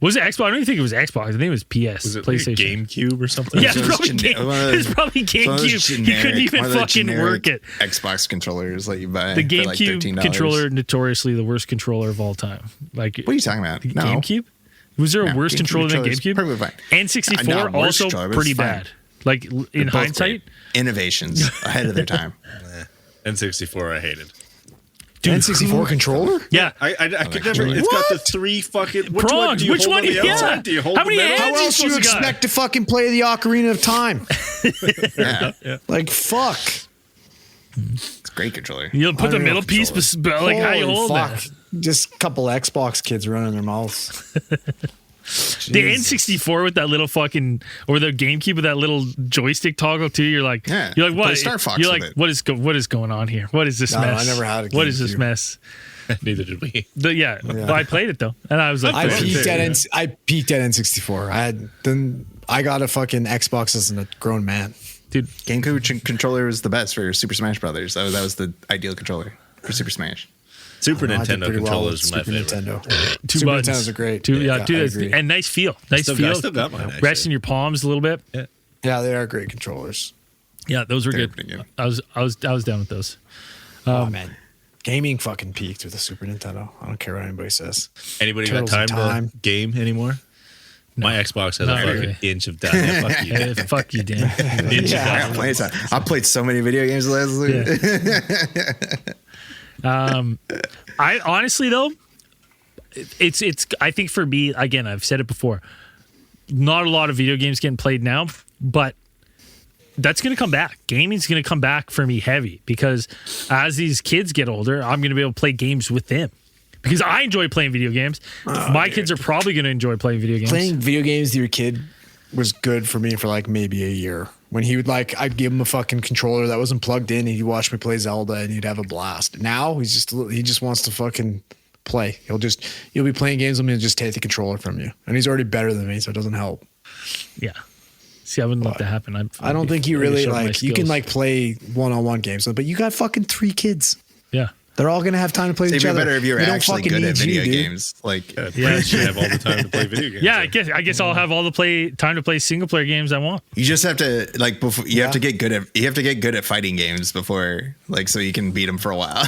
[SPEAKER 3] Was it Xbox? I don't even think it was Xbox. I think it was PS,
[SPEAKER 6] Was it
[SPEAKER 3] PlayStation.
[SPEAKER 6] like GameCube or something?
[SPEAKER 3] Yeah,
[SPEAKER 5] So
[SPEAKER 3] it's probably,
[SPEAKER 5] it's
[SPEAKER 3] it's probably GameCube. He couldn't even fucking work it.
[SPEAKER 5] Xbox controllers that you buy.
[SPEAKER 3] The
[SPEAKER 5] for like
[SPEAKER 3] GameCube
[SPEAKER 5] $13.
[SPEAKER 3] controller, notoriously the worst controller of all time. Like,
[SPEAKER 5] What are you talking about?
[SPEAKER 3] the
[SPEAKER 5] No.
[SPEAKER 3] GameCube? Was there a
[SPEAKER 5] No,
[SPEAKER 3] worse
[SPEAKER 5] GameCube
[SPEAKER 3] controller than
[SPEAKER 5] controller's
[SPEAKER 3] GameCube?
[SPEAKER 5] perfectly fine.
[SPEAKER 3] N64
[SPEAKER 5] Not worse
[SPEAKER 3] also
[SPEAKER 5] controller, but
[SPEAKER 3] pretty
[SPEAKER 5] it's fine.
[SPEAKER 3] bad. Like, in
[SPEAKER 5] They're both
[SPEAKER 3] hindsight,
[SPEAKER 5] great. Innovations ahead of their time.
[SPEAKER 6] N64 I hated.
[SPEAKER 3] Dude,
[SPEAKER 4] N64 controller?
[SPEAKER 3] yeah.
[SPEAKER 6] I could never. It's got the three fucking
[SPEAKER 3] Prongs.
[SPEAKER 6] One do you
[SPEAKER 3] Which
[SPEAKER 6] hold
[SPEAKER 3] one?
[SPEAKER 6] on the
[SPEAKER 3] Yeah.
[SPEAKER 6] outside? Do you hold
[SPEAKER 3] How
[SPEAKER 6] the
[SPEAKER 3] many
[SPEAKER 6] middle?
[SPEAKER 3] hands
[SPEAKER 4] How
[SPEAKER 3] you
[SPEAKER 4] else do you
[SPEAKER 3] supposed to got?
[SPEAKER 4] expect to fucking play the Ocarina of Time?
[SPEAKER 5] Yeah,
[SPEAKER 4] Like, fuck.
[SPEAKER 5] it's a great controller.
[SPEAKER 3] You'll put the
[SPEAKER 4] Unreal
[SPEAKER 3] middle piece,
[SPEAKER 4] controller.
[SPEAKER 3] like, how you
[SPEAKER 4] Holy
[SPEAKER 3] hold
[SPEAKER 4] fuck.
[SPEAKER 3] that?
[SPEAKER 4] Just a couple Xbox kids running their mouths.
[SPEAKER 3] The N64 with that little fucking, or the GameCube with that little joystick toggle too. You're like,
[SPEAKER 5] Yeah,
[SPEAKER 3] you're like,
[SPEAKER 5] play
[SPEAKER 3] what?
[SPEAKER 5] Star Fox
[SPEAKER 3] You're
[SPEAKER 5] with
[SPEAKER 3] like,
[SPEAKER 5] it.
[SPEAKER 3] what is going on here? What is this
[SPEAKER 4] No,
[SPEAKER 3] mess?
[SPEAKER 4] I never had a
[SPEAKER 3] What is this
[SPEAKER 4] GameCube.
[SPEAKER 3] mess?
[SPEAKER 6] Neither did we.
[SPEAKER 3] Yeah, but I played it though, and I was like,
[SPEAKER 4] I
[SPEAKER 3] "Fuck
[SPEAKER 4] peaked
[SPEAKER 3] this."
[SPEAKER 4] at N64. I got a fucking Xbox as a grown man.
[SPEAKER 3] Dude.
[SPEAKER 5] GameCube controller was the best for Super Smash Brothers. That was the ideal controller for Super Smash.
[SPEAKER 6] Super
[SPEAKER 4] I did
[SPEAKER 6] Nintendo
[SPEAKER 4] pretty well with
[SPEAKER 6] controllers are my
[SPEAKER 4] Super
[SPEAKER 6] favorite.
[SPEAKER 4] Nintendo.
[SPEAKER 3] Two
[SPEAKER 4] Super
[SPEAKER 3] buttons.
[SPEAKER 4] Nintendos are great.
[SPEAKER 3] Dude,
[SPEAKER 4] Yeah,
[SPEAKER 3] dude,
[SPEAKER 4] I agree.
[SPEAKER 3] and nice feel, nice
[SPEAKER 6] I
[SPEAKER 3] feel.
[SPEAKER 6] still got mine, actually.
[SPEAKER 3] Rest in your palms a little bit.
[SPEAKER 4] Yeah, they are great controllers.
[SPEAKER 3] Yeah, those were
[SPEAKER 5] They're
[SPEAKER 3] good.
[SPEAKER 5] pretty good.
[SPEAKER 3] I was down with those.
[SPEAKER 4] Oh man, gaming fucking peaked with the Super Nintendo. I don't care what anybody says.
[SPEAKER 6] Anybody
[SPEAKER 4] Turtles
[SPEAKER 6] got
[SPEAKER 4] in
[SPEAKER 6] time
[SPEAKER 4] Time.
[SPEAKER 6] to game anymore? My Xbox has
[SPEAKER 3] Not
[SPEAKER 6] a fucking
[SPEAKER 3] really.
[SPEAKER 6] inch of data. Yeah, fuck you.
[SPEAKER 3] Hey, fuck you, Dan.
[SPEAKER 6] Inch of
[SPEAKER 5] I
[SPEAKER 6] data.
[SPEAKER 5] played so many video games last week.
[SPEAKER 3] I honestly though, it's I think for me, again, I've said it before, not a lot of video games getting played now, but that's going to come back. Gaming's going to come back for me heavy because as these kids get older, I'm going to be able to play games with them because I enjoy playing video games. My kids are probably going to enjoy playing video games.
[SPEAKER 4] Playing video games with your kid was good for me for like maybe a year. When he would I'd give him a fucking controller that wasn't plugged in, and he'd watch me play Zelda, and he'd have a blast. Now he just wants to fucking play. You'll be playing games with me and just take the controller from you, and he's already better than me, so it doesn't help.
[SPEAKER 3] Yeah. See, I wouldn't let that happen.
[SPEAKER 4] I don't think you really
[SPEAKER 3] my
[SPEAKER 4] you can
[SPEAKER 3] skills.
[SPEAKER 4] play one-on-one games, but you got fucking 3 kids.
[SPEAKER 3] Yeah.
[SPEAKER 4] They're all gonna have time to play with
[SPEAKER 5] It'd
[SPEAKER 4] each
[SPEAKER 5] be
[SPEAKER 4] other.
[SPEAKER 5] better if you were
[SPEAKER 4] They don't
[SPEAKER 5] actually
[SPEAKER 4] fucking
[SPEAKER 5] good at
[SPEAKER 4] need
[SPEAKER 5] video
[SPEAKER 4] you, dude.
[SPEAKER 5] games. Like,
[SPEAKER 6] Yeah, should have all the time to play video games.
[SPEAKER 3] Yeah, I guess I'll have all the time to play single player games I want.
[SPEAKER 5] you just have to before you have to get good at fighting games before so you can beat them for a while.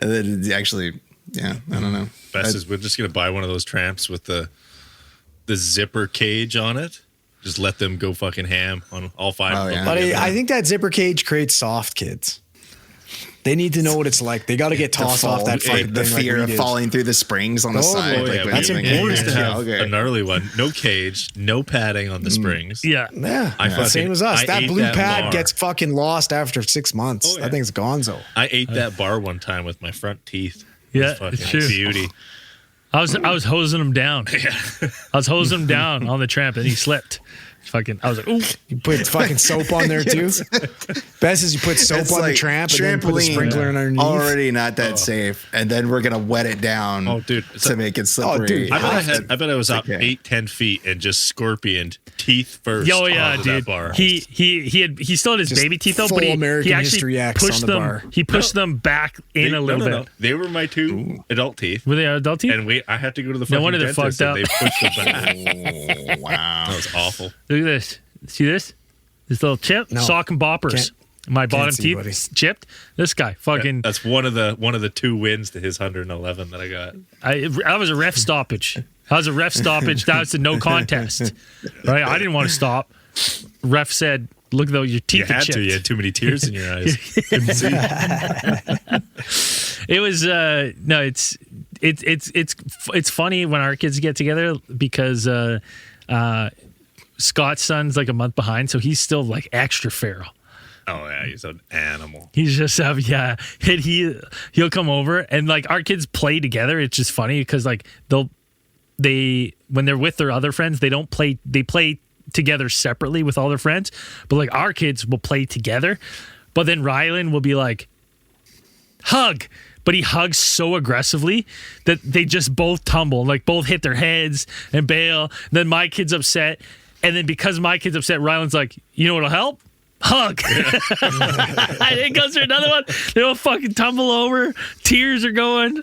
[SPEAKER 5] And then it's actually, yeah, I don't know.
[SPEAKER 6] Best is we're just gonna buy one of those tramps with the zipper cage on it. Just let them go fucking ham on all 5
[SPEAKER 5] Oh,
[SPEAKER 6] of them.
[SPEAKER 5] yeah.
[SPEAKER 4] But
[SPEAKER 6] together.
[SPEAKER 4] I think that zipper cage creates soft kids. They need to know what it's like. They got to get tossed off that fucking
[SPEAKER 5] the
[SPEAKER 4] thing like
[SPEAKER 5] fear
[SPEAKER 4] we
[SPEAKER 5] of
[SPEAKER 4] did.
[SPEAKER 5] falling through the springs on the
[SPEAKER 4] Oh,
[SPEAKER 5] side.
[SPEAKER 4] yeah,
[SPEAKER 5] when
[SPEAKER 4] that's
[SPEAKER 5] you're-
[SPEAKER 4] important to
[SPEAKER 5] yeah,
[SPEAKER 6] have
[SPEAKER 5] okay.
[SPEAKER 6] a gnarly one. No cage, no padding on the springs.
[SPEAKER 3] Yeah.
[SPEAKER 4] Yeah,
[SPEAKER 6] I fucking-
[SPEAKER 4] same as us.
[SPEAKER 6] I
[SPEAKER 4] That
[SPEAKER 6] ate
[SPEAKER 4] blue
[SPEAKER 6] that
[SPEAKER 4] pad
[SPEAKER 6] bar.
[SPEAKER 4] gets fucking lost after 6 months.
[SPEAKER 6] Oh, yeah.
[SPEAKER 4] That thing's gonzo.
[SPEAKER 6] I ate that bar one time with my front teeth. It
[SPEAKER 3] Yeah,
[SPEAKER 6] was fucking
[SPEAKER 3] it's true.
[SPEAKER 6] beauty.
[SPEAKER 3] I was hosing him down. I was hosing him down on the tramp and he slipped. I was like, ooh.
[SPEAKER 4] You put fucking soap on there too. Best is you put soap
[SPEAKER 5] It's
[SPEAKER 4] on the
[SPEAKER 5] like
[SPEAKER 4] tramp and then put the
[SPEAKER 5] trampoline,
[SPEAKER 4] sprinkler underneath.
[SPEAKER 5] already not that safe, and then we're gonna wet it down.
[SPEAKER 6] Oh, dude.
[SPEAKER 5] to make it slippery.
[SPEAKER 4] dude.
[SPEAKER 6] I bet I was up
[SPEAKER 5] okay.
[SPEAKER 6] 8-10 feet and just scorpioned teeth first.
[SPEAKER 3] Oh yeah,
[SPEAKER 6] onto
[SPEAKER 3] dude.
[SPEAKER 6] That bar.
[SPEAKER 3] He still had his
[SPEAKER 4] Just
[SPEAKER 3] baby teeth though, but
[SPEAKER 4] full
[SPEAKER 3] he
[SPEAKER 4] American
[SPEAKER 3] actually
[SPEAKER 4] History X
[SPEAKER 3] pushed
[SPEAKER 4] on the
[SPEAKER 3] them.
[SPEAKER 4] bar.
[SPEAKER 3] He pushed them back in a little bit.
[SPEAKER 6] They were my 2 adult teeth.
[SPEAKER 3] Were they adult teeth?
[SPEAKER 6] And I had to go to the fucking
[SPEAKER 3] wonder they're
[SPEAKER 6] dentist
[SPEAKER 3] fucked
[SPEAKER 6] and
[SPEAKER 3] up.
[SPEAKER 6] they pushed them back.
[SPEAKER 5] Oh, wow.
[SPEAKER 6] That was awful.
[SPEAKER 3] Look at this. See this? This little chip,
[SPEAKER 4] No.
[SPEAKER 3] sock and boppers.
[SPEAKER 4] Can't-
[SPEAKER 3] My bottom
[SPEAKER 4] see,
[SPEAKER 3] teeth
[SPEAKER 4] buddy.
[SPEAKER 3] chipped. This guy fucking.
[SPEAKER 6] That's one of the 2 wins to his 111 that I got.
[SPEAKER 3] That was a ref stoppage. That was a ref stoppage. That was a no contest. Right? I didn't want to stop. Ref said, "Look though, your teeth
[SPEAKER 6] You
[SPEAKER 3] are
[SPEAKER 6] had
[SPEAKER 3] chipped."
[SPEAKER 6] to. You had too many tears in your eyes. Couldn't see.
[SPEAKER 3] It was no. It's funny when our kids get together because Scott's son's like a month behind, so he's still like extra feral.
[SPEAKER 6] Oh yeah, he's an animal.
[SPEAKER 3] He's just yeah. And he'll come over and like our kids play together. It's just funny because like when they're with their other friends, they don't play. They play together separately with all their friends. But like our kids will play together. But then Rylan will be like, hug. But he hugs so aggressively that they just both tumble, like both hit their heads and bail. Then my kid's upset. And then because my kid's upset, Rylan's like, you know what'll help? Hug. And it goes for another one. They all fucking tumble over. Tears are going.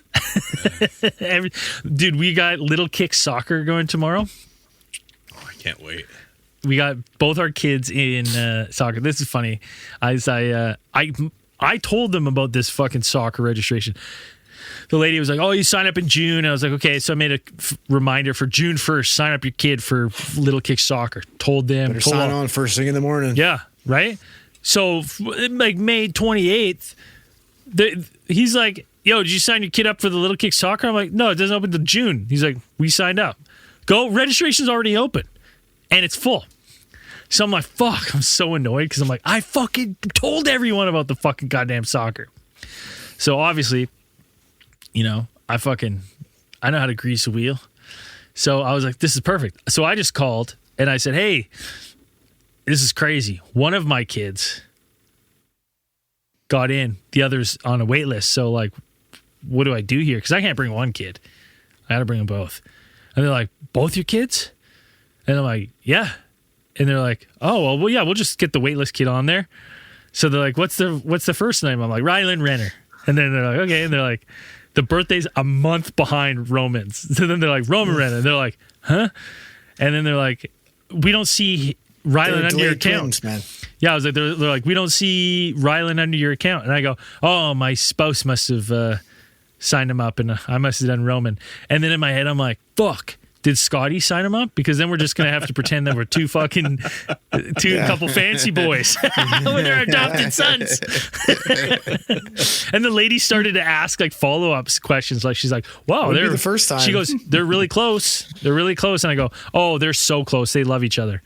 [SPEAKER 3] Dude, we got Little Kick Soccer going tomorrow.
[SPEAKER 6] Oh, I can't wait.
[SPEAKER 3] We got both our kids in soccer. This is funny. I told them about this fucking soccer registration. The lady was like, "Oh, you sign up in June." I was like, "Okay." So I made a reminder for June 1st. Sign up your kid for Little Kick Soccer. Told them.
[SPEAKER 4] Better sign on first thing in the morning.
[SPEAKER 3] Yeah, right. So like May 28th, he's like, "Yo, did you sign your kid up for the Little Kick Soccer?" I'm like, "No, it doesn't open till June." He's like, "We signed up. Go. Registration's already open, and it's full." So I'm like, fuck, I'm so annoyed because I'm like, I fucking told everyone about the fucking goddamn soccer. So obviously, I know how to grease a wheel. So I was like, this is perfect. So I just called and I said, hey, this is crazy. One of my kids got in, the other's on a wait list. So like, what do I do here? Because I can't bring one kid. I got to bring them both. And they're like, both your kids? And I'm like, yeah. And they're like, oh, well, yeah, we'll just get the waitlist kid on there. So they're like, what's the first name? I'm like, Rylan Renner. And then they're like, okay. And they're like, the birthday's a month behind Roman's. So then they're like, Roman Renner. And they're like, huh? And then they're like, we don't see Rylan under your
[SPEAKER 4] delayed
[SPEAKER 3] account.
[SPEAKER 4] twins, man.
[SPEAKER 3] Yeah, I was like, they're like, we don't see Rylan under your account. And I go, oh, my spouse must have signed him up, and I must have done Roman. And then in my head, I'm like, fuck. Did Scotty sign him up? Because then we're just gonna have to pretend that we're couple fancy boys with their adopted sons. And the lady started to ask like follow-up questions. Like she's like, "Wow, they're
[SPEAKER 4] the first time."
[SPEAKER 3] She goes, "They're really close. They're really close." And I go, "Oh, they're so close. They love each other."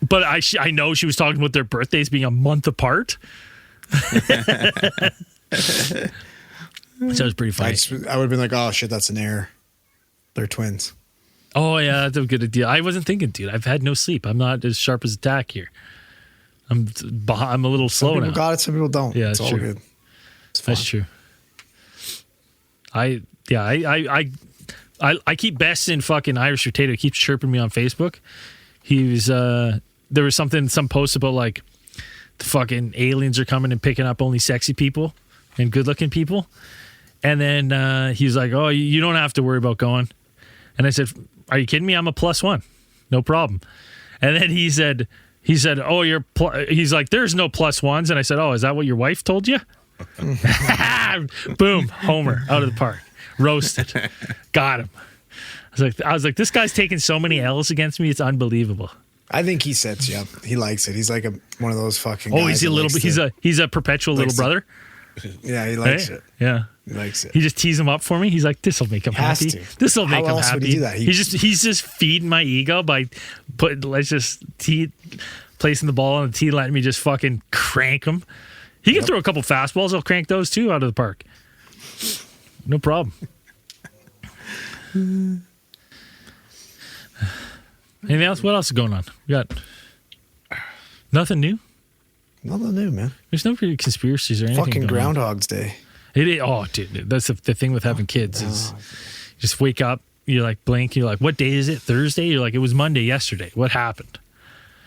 [SPEAKER 3] But I know she was talking about their birthdays being a month apart. So it was pretty funny.
[SPEAKER 4] I would have been like, "Oh shit, that's an error. They're twins."
[SPEAKER 3] Oh yeah, that's a good idea. I wasn't thinking, dude. I've had no sleep. I'm not as sharp as Dak here. I'm a little slow now.
[SPEAKER 4] Some people got it, some people don't.
[SPEAKER 3] Yeah,
[SPEAKER 4] it's
[SPEAKER 3] that's
[SPEAKER 4] all
[SPEAKER 3] true.
[SPEAKER 4] good. It's fine.
[SPEAKER 3] That's true. I keep Best in fucking Irish Potato. He keeps chirping me on Facebook. He was there was some post about like the fucking aliens are coming and picking up only sexy people and good looking people. And then he's like, "Oh, you don't have to worry about going." And I said, "Are you kidding me? I'm a +1. No problem." And then he said, "Oh, he's like, there's no +1s." And I said, "Oh, is that what your wife told you?" Boom, Homer out of the park. Roasted. Got him. I was like, this guy's taking so many L's against me. It's unbelievable.
[SPEAKER 4] I think he sets you up. He likes it. He's like one of those fucking.
[SPEAKER 3] Oh,
[SPEAKER 4] guys
[SPEAKER 3] he's a little bit. He's a perpetual little brother.
[SPEAKER 4] Yeah, he likes
[SPEAKER 3] Hey?
[SPEAKER 4] it.
[SPEAKER 3] Yeah.
[SPEAKER 4] He likes it.
[SPEAKER 3] He just tees him up for me. He's like, "This will make him
[SPEAKER 4] Has
[SPEAKER 3] happy.
[SPEAKER 4] to.
[SPEAKER 3] This will make
[SPEAKER 4] How
[SPEAKER 3] him
[SPEAKER 4] else would
[SPEAKER 3] happy."
[SPEAKER 4] he do that?
[SPEAKER 3] He's just feeding my ego by placing the ball on the tee, letting me just fucking crank him. He can throw a couple fastballs. I'll crank those too out of the park. No problem. Anything else? What else is going on? We got nothing new.
[SPEAKER 4] Nothing new, man.
[SPEAKER 3] There's no really conspiracies or anything.
[SPEAKER 4] Fucking
[SPEAKER 3] going on.
[SPEAKER 4] Groundhog's Day.
[SPEAKER 3] It is, oh, dude, that's the thing with having kids is you just wake up, you're like blink, you're like, what day is it? Thursday? You're like, it was Monday yesterday. What happened?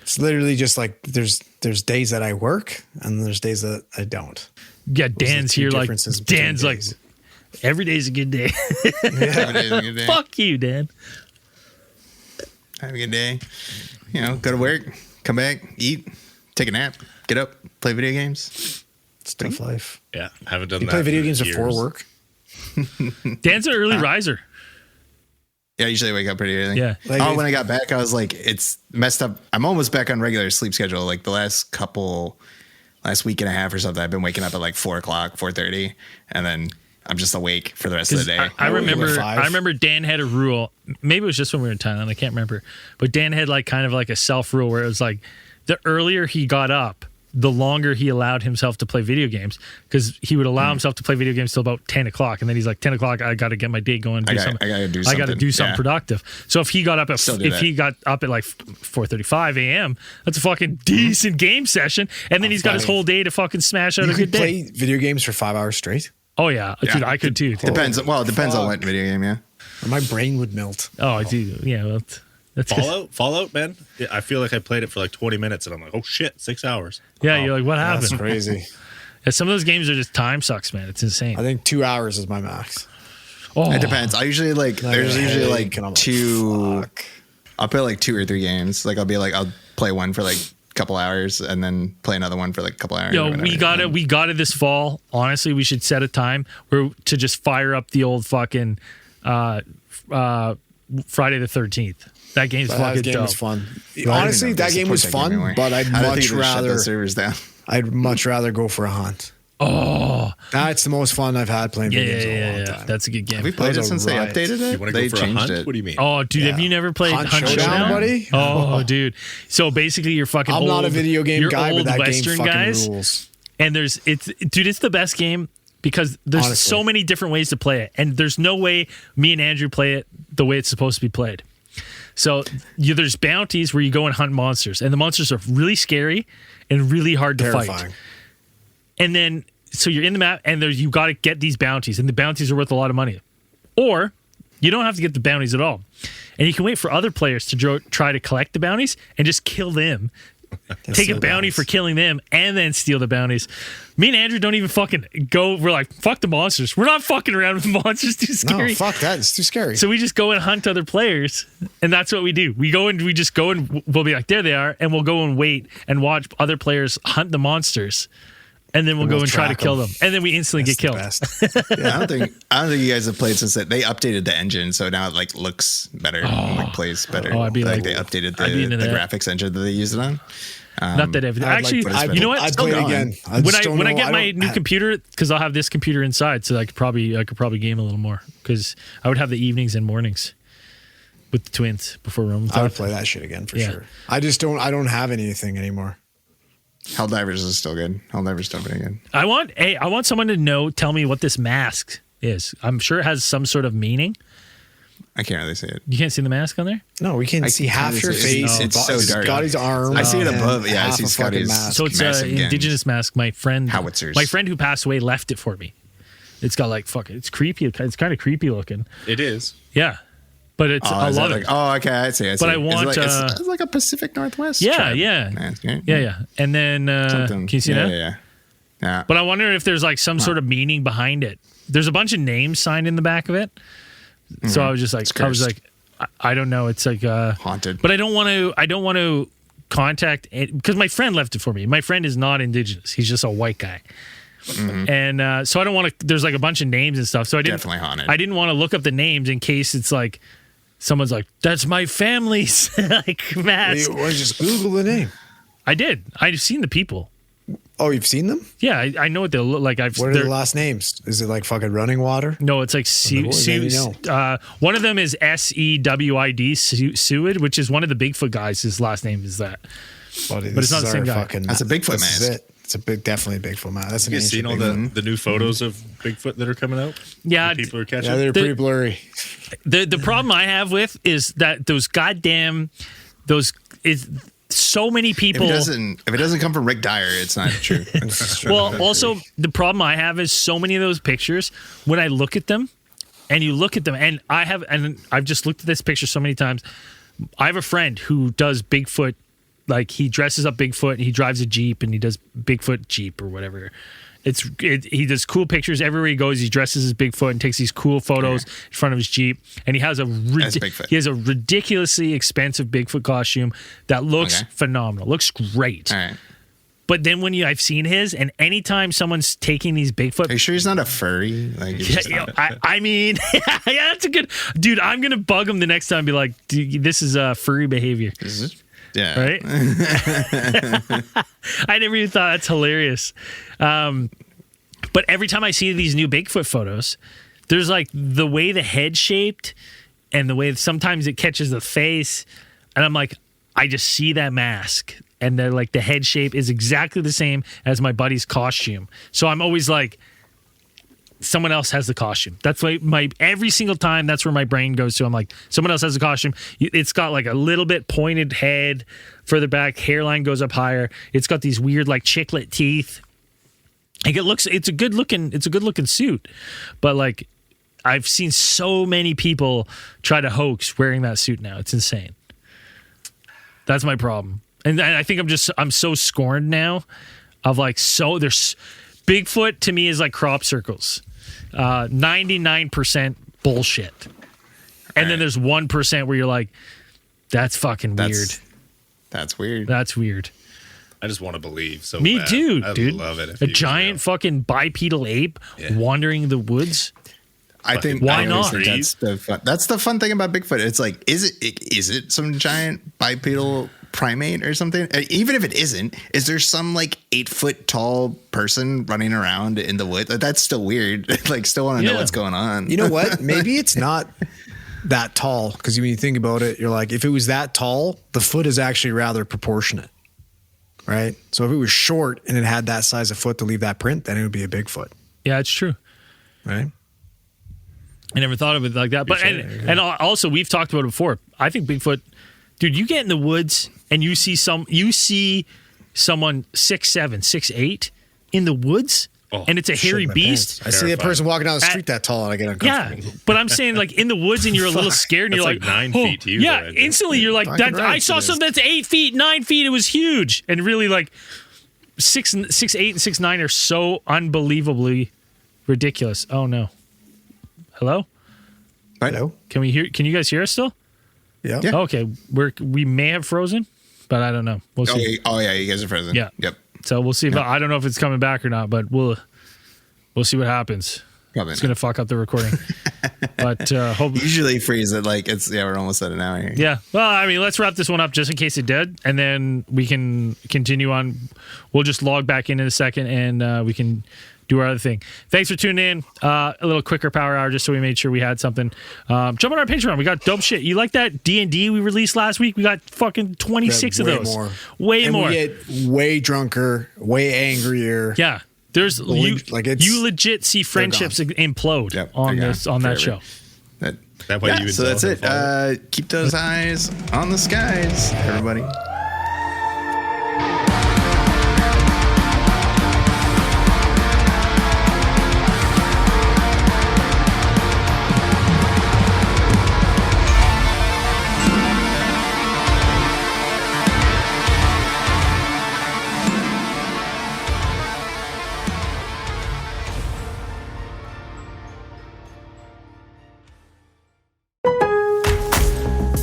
[SPEAKER 4] It's literally just like there's days that I work and there's days that I don't.
[SPEAKER 3] Yeah, Dan's
[SPEAKER 4] two
[SPEAKER 3] here like
[SPEAKER 4] differences between
[SPEAKER 3] Dan's like
[SPEAKER 4] days.
[SPEAKER 3] every day's a good day.
[SPEAKER 5] Every day's a good day.
[SPEAKER 3] Fuck you, Dan.
[SPEAKER 5] Have a good day. Go to work, come back, eat, take a nap, get up, play video games.
[SPEAKER 4] It's tough life.
[SPEAKER 6] Yeah, haven't done
[SPEAKER 4] You
[SPEAKER 6] that.
[SPEAKER 4] play video
[SPEAKER 6] for
[SPEAKER 4] games
[SPEAKER 6] years.
[SPEAKER 4] before work?
[SPEAKER 3] Dan's an early riser.
[SPEAKER 5] Yeah, I usually wake up pretty early.
[SPEAKER 3] Yeah.
[SPEAKER 4] Like
[SPEAKER 5] when I got back, I was like, it's messed up. I'm almost back on regular sleep schedule. Like the last week and a half or something, I've been waking up at like 4 o'clock, 4:30, and then I'm just awake for the rest of the day.
[SPEAKER 3] I remember.
[SPEAKER 4] at 5.
[SPEAKER 3] I remember Dan had a rule. Maybe it was just when we were in Thailand. I can't remember. But Dan had like kind of like a self rule where it was like the earlier he got up, the longer he allowed himself to play video games, because he would allow himself to play video games till about 10 o'clock, and then he's like, 10 o'clock, I got to get my day going.
[SPEAKER 5] I gotta do
[SPEAKER 3] I got to
[SPEAKER 5] something.
[SPEAKER 3] do something
[SPEAKER 5] Yeah.
[SPEAKER 3] productive. So if he got up at he got up at like 4:35 a.m., that's a fucking decent game session, and then he's got his
[SPEAKER 4] funny.
[SPEAKER 3] whole day to fucking smash out
[SPEAKER 4] You
[SPEAKER 3] a good
[SPEAKER 4] could
[SPEAKER 3] day.
[SPEAKER 4] play video games for 5 hours straight?
[SPEAKER 3] Oh yeah, dude, I could too.
[SPEAKER 5] Depends. Well, it depends on what video game. Yeah.
[SPEAKER 4] Or my brain would melt.
[SPEAKER 3] Oh, dude, yeah, well, that's
[SPEAKER 6] Fallout, man. Yeah, I feel like I played it for like 20 minutes, and I'm like, oh shit, 6 hours.
[SPEAKER 3] Yeah, you're like, what
[SPEAKER 4] That's
[SPEAKER 3] happened?
[SPEAKER 4] crazy.
[SPEAKER 3] Yeah, some of those games are just time sucks, man. It's insane.
[SPEAKER 4] I think 2 hours is my max.
[SPEAKER 3] Oh,
[SPEAKER 5] It depends. I usually there's usually like
[SPEAKER 4] and I'm like,
[SPEAKER 5] two.
[SPEAKER 4] fuck.
[SPEAKER 5] I'll play like 2 or 3 games. Like I'll play one for like a couple hours and then play anher one for like a couple hours.
[SPEAKER 3] Yo,
[SPEAKER 5] or
[SPEAKER 3] we
[SPEAKER 5] whatever.
[SPEAKER 3] got it this fall. Honestly, we should set a time where to just fire up the old fucking Friday the 13th. That game's
[SPEAKER 4] That
[SPEAKER 3] fucking
[SPEAKER 4] game
[SPEAKER 3] dope.
[SPEAKER 4] was fun.
[SPEAKER 5] I don't
[SPEAKER 4] Honestly,
[SPEAKER 5] even know if
[SPEAKER 4] that
[SPEAKER 5] they
[SPEAKER 4] game was
[SPEAKER 5] support that
[SPEAKER 4] fun,
[SPEAKER 5] anymore.
[SPEAKER 4] but I'd
[SPEAKER 5] I don't
[SPEAKER 4] much
[SPEAKER 5] think they shut
[SPEAKER 4] rather
[SPEAKER 5] the servers down.
[SPEAKER 4] I'd much rather go for a hunt.
[SPEAKER 3] Oh,
[SPEAKER 4] That's the most fun I've had playing
[SPEAKER 3] yeah,
[SPEAKER 4] video games in a long
[SPEAKER 3] yeah.
[SPEAKER 4] time.
[SPEAKER 3] That's a good game.
[SPEAKER 5] Have we played
[SPEAKER 4] That
[SPEAKER 5] it
[SPEAKER 4] was a
[SPEAKER 5] since they
[SPEAKER 4] riot.
[SPEAKER 5] updated it?
[SPEAKER 6] You want to
[SPEAKER 5] They
[SPEAKER 6] go for a
[SPEAKER 5] changed
[SPEAKER 6] hunt?
[SPEAKER 5] it.
[SPEAKER 6] What do you mean?
[SPEAKER 3] Oh, dude, have you never played
[SPEAKER 4] Hunt
[SPEAKER 3] Hunt
[SPEAKER 4] Showdown,
[SPEAKER 3] Showdown,
[SPEAKER 4] buddy?
[SPEAKER 3] Oh, dude. So basically, you're fucking.
[SPEAKER 4] I'm
[SPEAKER 3] old,
[SPEAKER 4] not a video game
[SPEAKER 3] you're
[SPEAKER 4] guy,
[SPEAKER 3] old
[SPEAKER 4] but that
[SPEAKER 3] Western
[SPEAKER 4] game fucking
[SPEAKER 3] guys,
[SPEAKER 4] rules.
[SPEAKER 3] and it's the best game because there's
[SPEAKER 4] Honestly.
[SPEAKER 3] so many different ways to play it, and there's no way me and Andrew play it the way it's supposed to be played. So there's bounties where you go and hunt monsters, and the monsters are really scary and really hard to fight.
[SPEAKER 4] Terrifying.
[SPEAKER 3] And then, so you're in the map, and you got to get these bounties, and the bounties are worth a lot of money. Or you don't have to get the bounties at all, and you can wait for other players to try to collect the bounties and just kill them take a bounty for killing them, and then steal the bounties. Me and Andrew don't even fucking go. We're like, fuck the monsters. We're not fucking around with the monsters. Too scary.
[SPEAKER 4] No, fuck that. It's too scary.
[SPEAKER 3] So we just go and hunt other players, and that's what we do. We just go and we'll be like, there they are, and we'll go and wait and watch other players hunt the monsters, and then we'll go and try to kill them, and then we instantly get killed.
[SPEAKER 5] Yeah, I don't think you guys have played since that. They updated the engine, so now it like looks better, like plays better.
[SPEAKER 3] I'd be
[SPEAKER 5] like they updated the graphics engine that they use it on.
[SPEAKER 3] Not that everything. Actually, you know what?
[SPEAKER 4] I'd play it again.
[SPEAKER 3] When I get my new computer, because I'll have this computer inside, so I could probably game a little more. Because I would have the evenings and mornings with the twins before Rome.
[SPEAKER 4] I would play that shit again for sure. I don't have anything anymore.
[SPEAKER 5] Helldivers is still good. Helldivers still pretty good.
[SPEAKER 3] I want someone to tell me what this mask is. I'm sure it has some sort of meaning.
[SPEAKER 5] I can't really see it.
[SPEAKER 3] You can't see the mask on there?
[SPEAKER 4] No, we can't see half your face.
[SPEAKER 5] It's so dark.
[SPEAKER 4] Scotty's arm.
[SPEAKER 5] I see it above. Yeah, I see Scotty's
[SPEAKER 4] mask.
[SPEAKER 3] So it's an indigenous mask. My friend
[SPEAKER 5] Howitzers.
[SPEAKER 3] My friend who passed away left it for me. It's got like it's creepy. It's kind of creepy looking.
[SPEAKER 6] It is.
[SPEAKER 3] Yeah. But it's I love it.
[SPEAKER 5] Okay, I see.
[SPEAKER 3] But I want
[SPEAKER 5] it's like a Pacific Northwest.
[SPEAKER 3] Yeah. And then can you see that?
[SPEAKER 5] Yeah.
[SPEAKER 3] But I wonder if there's like some sort of meaning behind it. There's a bunch of names signed in the back of it. So I was just like, I don't know. It's like
[SPEAKER 5] haunted.
[SPEAKER 3] But I don't want to contact it because my friend left it for me. My friend is not indigenous. He's just a white guy. Mm-hmm. And so I don't want to. There's like a bunch of names and stuff. So I didn't.
[SPEAKER 5] Definitely haunted.
[SPEAKER 3] I didn't want to look up the names in case it's like someone's like, "That's my family's like mask."
[SPEAKER 4] Or just Google the name.
[SPEAKER 3] I did. I've seen the people.
[SPEAKER 4] Oh, you've seen them?
[SPEAKER 3] Yeah, I know what they look like.
[SPEAKER 4] What are their last names? Is it like fucking running water?
[SPEAKER 3] No, it's like one of them is Sewid, Sewid, which is one of the Bigfoot guys. His last name is that.
[SPEAKER 4] But
[SPEAKER 3] it's not the same guy.
[SPEAKER 5] That's a Bigfoot mask.
[SPEAKER 4] It's definitely a Bigfoot mask. That's
[SPEAKER 6] you seen all the new photos of Bigfoot that are coming out?
[SPEAKER 3] Yeah,
[SPEAKER 6] people are catching.
[SPEAKER 4] Yeah, they're pretty blurry.
[SPEAKER 3] The problem I have with is that so many people.
[SPEAKER 5] If it doesn't come from Rick Dyer, it's not true.
[SPEAKER 3] Well, also the problem I have is so many of those pictures. When I look at them, and I've just looked at this picture so many times. I have a friend who does Bigfoot, like he dresses up Bigfoot and he drives a Jeep and he does Bigfoot Jeep or whatever. He does cool pictures everywhere he goes. He dresses as Bigfoot and takes these cool photos in front of his Jeep. And he has a ridiculously expensive Bigfoot costume that looks phenomenal. Looks great.
[SPEAKER 5] All right.
[SPEAKER 3] But then I've seen his, and anytime someone's taking these Bigfoot,
[SPEAKER 5] are you sure he's not a furry? Like,
[SPEAKER 3] I mean, yeah, that's a good dude. I'm gonna bug him the next time. And be like, this is furry behavior.
[SPEAKER 5] Yeah.
[SPEAKER 3] Right. I never even thought that's hilarious. But every time I see these new Bigfoot photos, there's like the way the head's shaped and the way sometimes it catches the face. And I'm like, I just see that mask. And they're like, the head shape is exactly the same as my buddy's costume. So I'm always like, someone else has the costume. That's like every single time that's where my brain goes to. I'm like, someone else has a costume. It's got like a little bit pointed head further back, hairline goes up higher. It's got these weird like chiclet teeth. Like it's a good looking suit. But like I've seen so many people try to hoax wearing that suit now. It's insane. That's my problem. And I think I'm so scorned now of like, there's Bigfoot to me is like crop circles. 99% bullshit. And then there's 1% where you're like, that's fucking weird.
[SPEAKER 5] That's weird.
[SPEAKER 3] That's weird.
[SPEAKER 6] I just want to believe. So
[SPEAKER 3] me
[SPEAKER 6] bad.
[SPEAKER 3] too, dude.
[SPEAKER 6] I love it.
[SPEAKER 3] A giant fucking bipedal ape wandering the woods.
[SPEAKER 5] I think
[SPEAKER 3] why not?
[SPEAKER 5] That's the fun thing about Bigfoot. It's like, is it some giant bipedal primate or something? Even if it isn't, is there some like 8 foot tall person running around in the woods? That's still weird. Like, still want to know what's going on.
[SPEAKER 4] You know what? Maybe it's not that tall, because when you think about it, you're like, if it was that tall, the foot is actually rather proportionate, right? So if it was short and it had that size of foot to leave that print, then it would be a Bigfoot.
[SPEAKER 3] Yeah, it's true.
[SPEAKER 4] Right?
[SPEAKER 3] I never thought of it like that. But and also we've talked about it before. I think Bigfoot, dude, you get in the woods and you see someone 6'7", 6'8" in the woods. and it's a hairy
[SPEAKER 4] Shit my
[SPEAKER 3] beast.
[SPEAKER 4] pants. I see a person walking down the street that tall and I get
[SPEAKER 3] Yeah,
[SPEAKER 4] uncomfortable.
[SPEAKER 3] but I'm saying like in the woods and you're a little scared and
[SPEAKER 6] That's
[SPEAKER 3] you're
[SPEAKER 6] like
[SPEAKER 3] like
[SPEAKER 6] 9 feet to you,
[SPEAKER 3] Yeah,
[SPEAKER 6] though,
[SPEAKER 3] instantly you're like,
[SPEAKER 4] Fucking
[SPEAKER 3] that,
[SPEAKER 4] right,
[SPEAKER 3] I saw
[SPEAKER 4] it is.
[SPEAKER 3] something that's 8 feet, 9 feet. It was huge. And really like 6'8" and 6'9" are so unbelievably ridiculous. Oh no. Hello?
[SPEAKER 4] Hello?
[SPEAKER 3] Can you guys hear us still?
[SPEAKER 4] Yeah.
[SPEAKER 5] Yeah.
[SPEAKER 3] Okay. We may have frozen, but I don't know. We'll see.
[SPEAKER 5] Oh yeah, you guys are frozen.
[SPEAKER 3] Yeah.
[SPEAKER 5] Yep.
[SPEAKER 3] So we'll see. I don't know if it's coming back or not, but we'll see what happens.
[SPEAKER 5] Probably
[SPEAKER 3] It's
[SPEAKER 5] not.
[SPEAKER 3] gonna fuck up the recording. But hope.
[SPEAKER 5] Usually freeze it like we're almost at an hour here.
[SPEAKER 3] Yeah. Well, I mean, let's wrap this one up just in case it did, and then we can continue on. We'll just log back in a second, and we can do our other thing. Thanks for tuning in. A little quicker power hour, just so we made sure we had something. Jump on our Patreon. We got dope shit. You like that D&D we released last week? We got fucking 26 of
[SPEAKER 4] Way
[SPEAKER 3] those.
[SPEAKER 4] more.
[SPEAKER 3] Way
[SPEAKER 4] And
[SPEAKER 3] more.
[SPEAKER 4] we get way drunker, way angrier.
[SPEAKER 3] Yeah. There's you legit see friendships implode
[SPEAKER 5] Yep,
[SPEAKER 3] on
[SPEAKER 5] they're
[SPEAKER 3] this
[SPEAKER 5] gone
[SPEAKER 3] on that
[SPEAKER 5] forever.
[SPEAKER 3] show.
[SPEAKER 6] That way you would
[SPEAKER 5] so that's
[SPEAKER 6] tell
[SPEAKER 5] it.
[SPEAKER 6] her
[SPEAKER 5] Keep those eyes on the skies, everybody.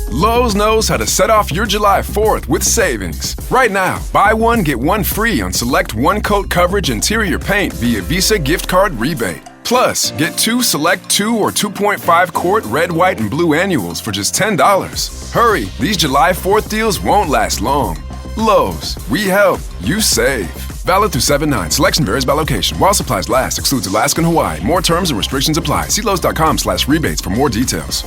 [SPEAKER 7] Lowe's knows how to set off your July 4th with savings. Right now, buy one, get one free on select one-coat coverage interior paint via Visa gift card rebate. Plus, get two select 2 or 2.5 quart red, white, and blue annuals for just $10. Hurry, these July 4th deals won't last long. Lowe's, we help, you save. Valid through 7/9. Selection varies by location. While supplies last, excludes Alaska and Hawaii. More terms and restrictions apply. See Lowe's.com/rebates for more details.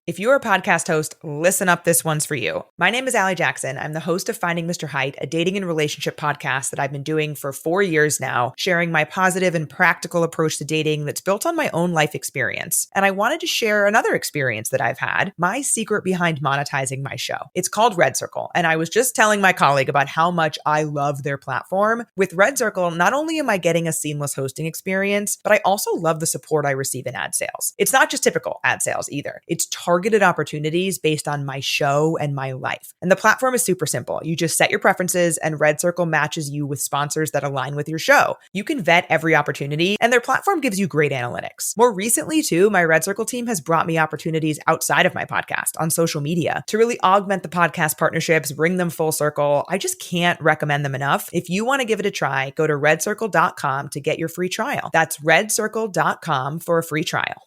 [SPEAKER 2] If you're a podcast host, listen up, this one's for you. My name is Allie Jackson. I'm the host of Finding Mr. Height, a dating and relationship podcast that I've been doing for 4 years now, sharing my positive and practical approach to dating that's built on my own life experience. And I wanted to share another experience that I've had, my secret behind monetizing my show. It's called Red Circle, and I was just telling my colleague about how much I love their platform. With Red Circle, not only am I getting a seamless hosting experience, but I also love the support I receive in ad sales. It's not just typical ad sales either. It's targeted opportunities based on my show and my life. And the platform is super simple. You just set your preferences and Red Circle matches you with sponsors that align with your show. You can vet every opportunity and their platform gives you great analytics. More recently too, my Red Circle team has brought me opportunities outside of my podcast on social media to really augment the podcast partnerships, bring them full circle. I just can't recommend them enough. If you want to give it a try, go to redcircle.com to get your free trial. That's redcircle.com for a free trial.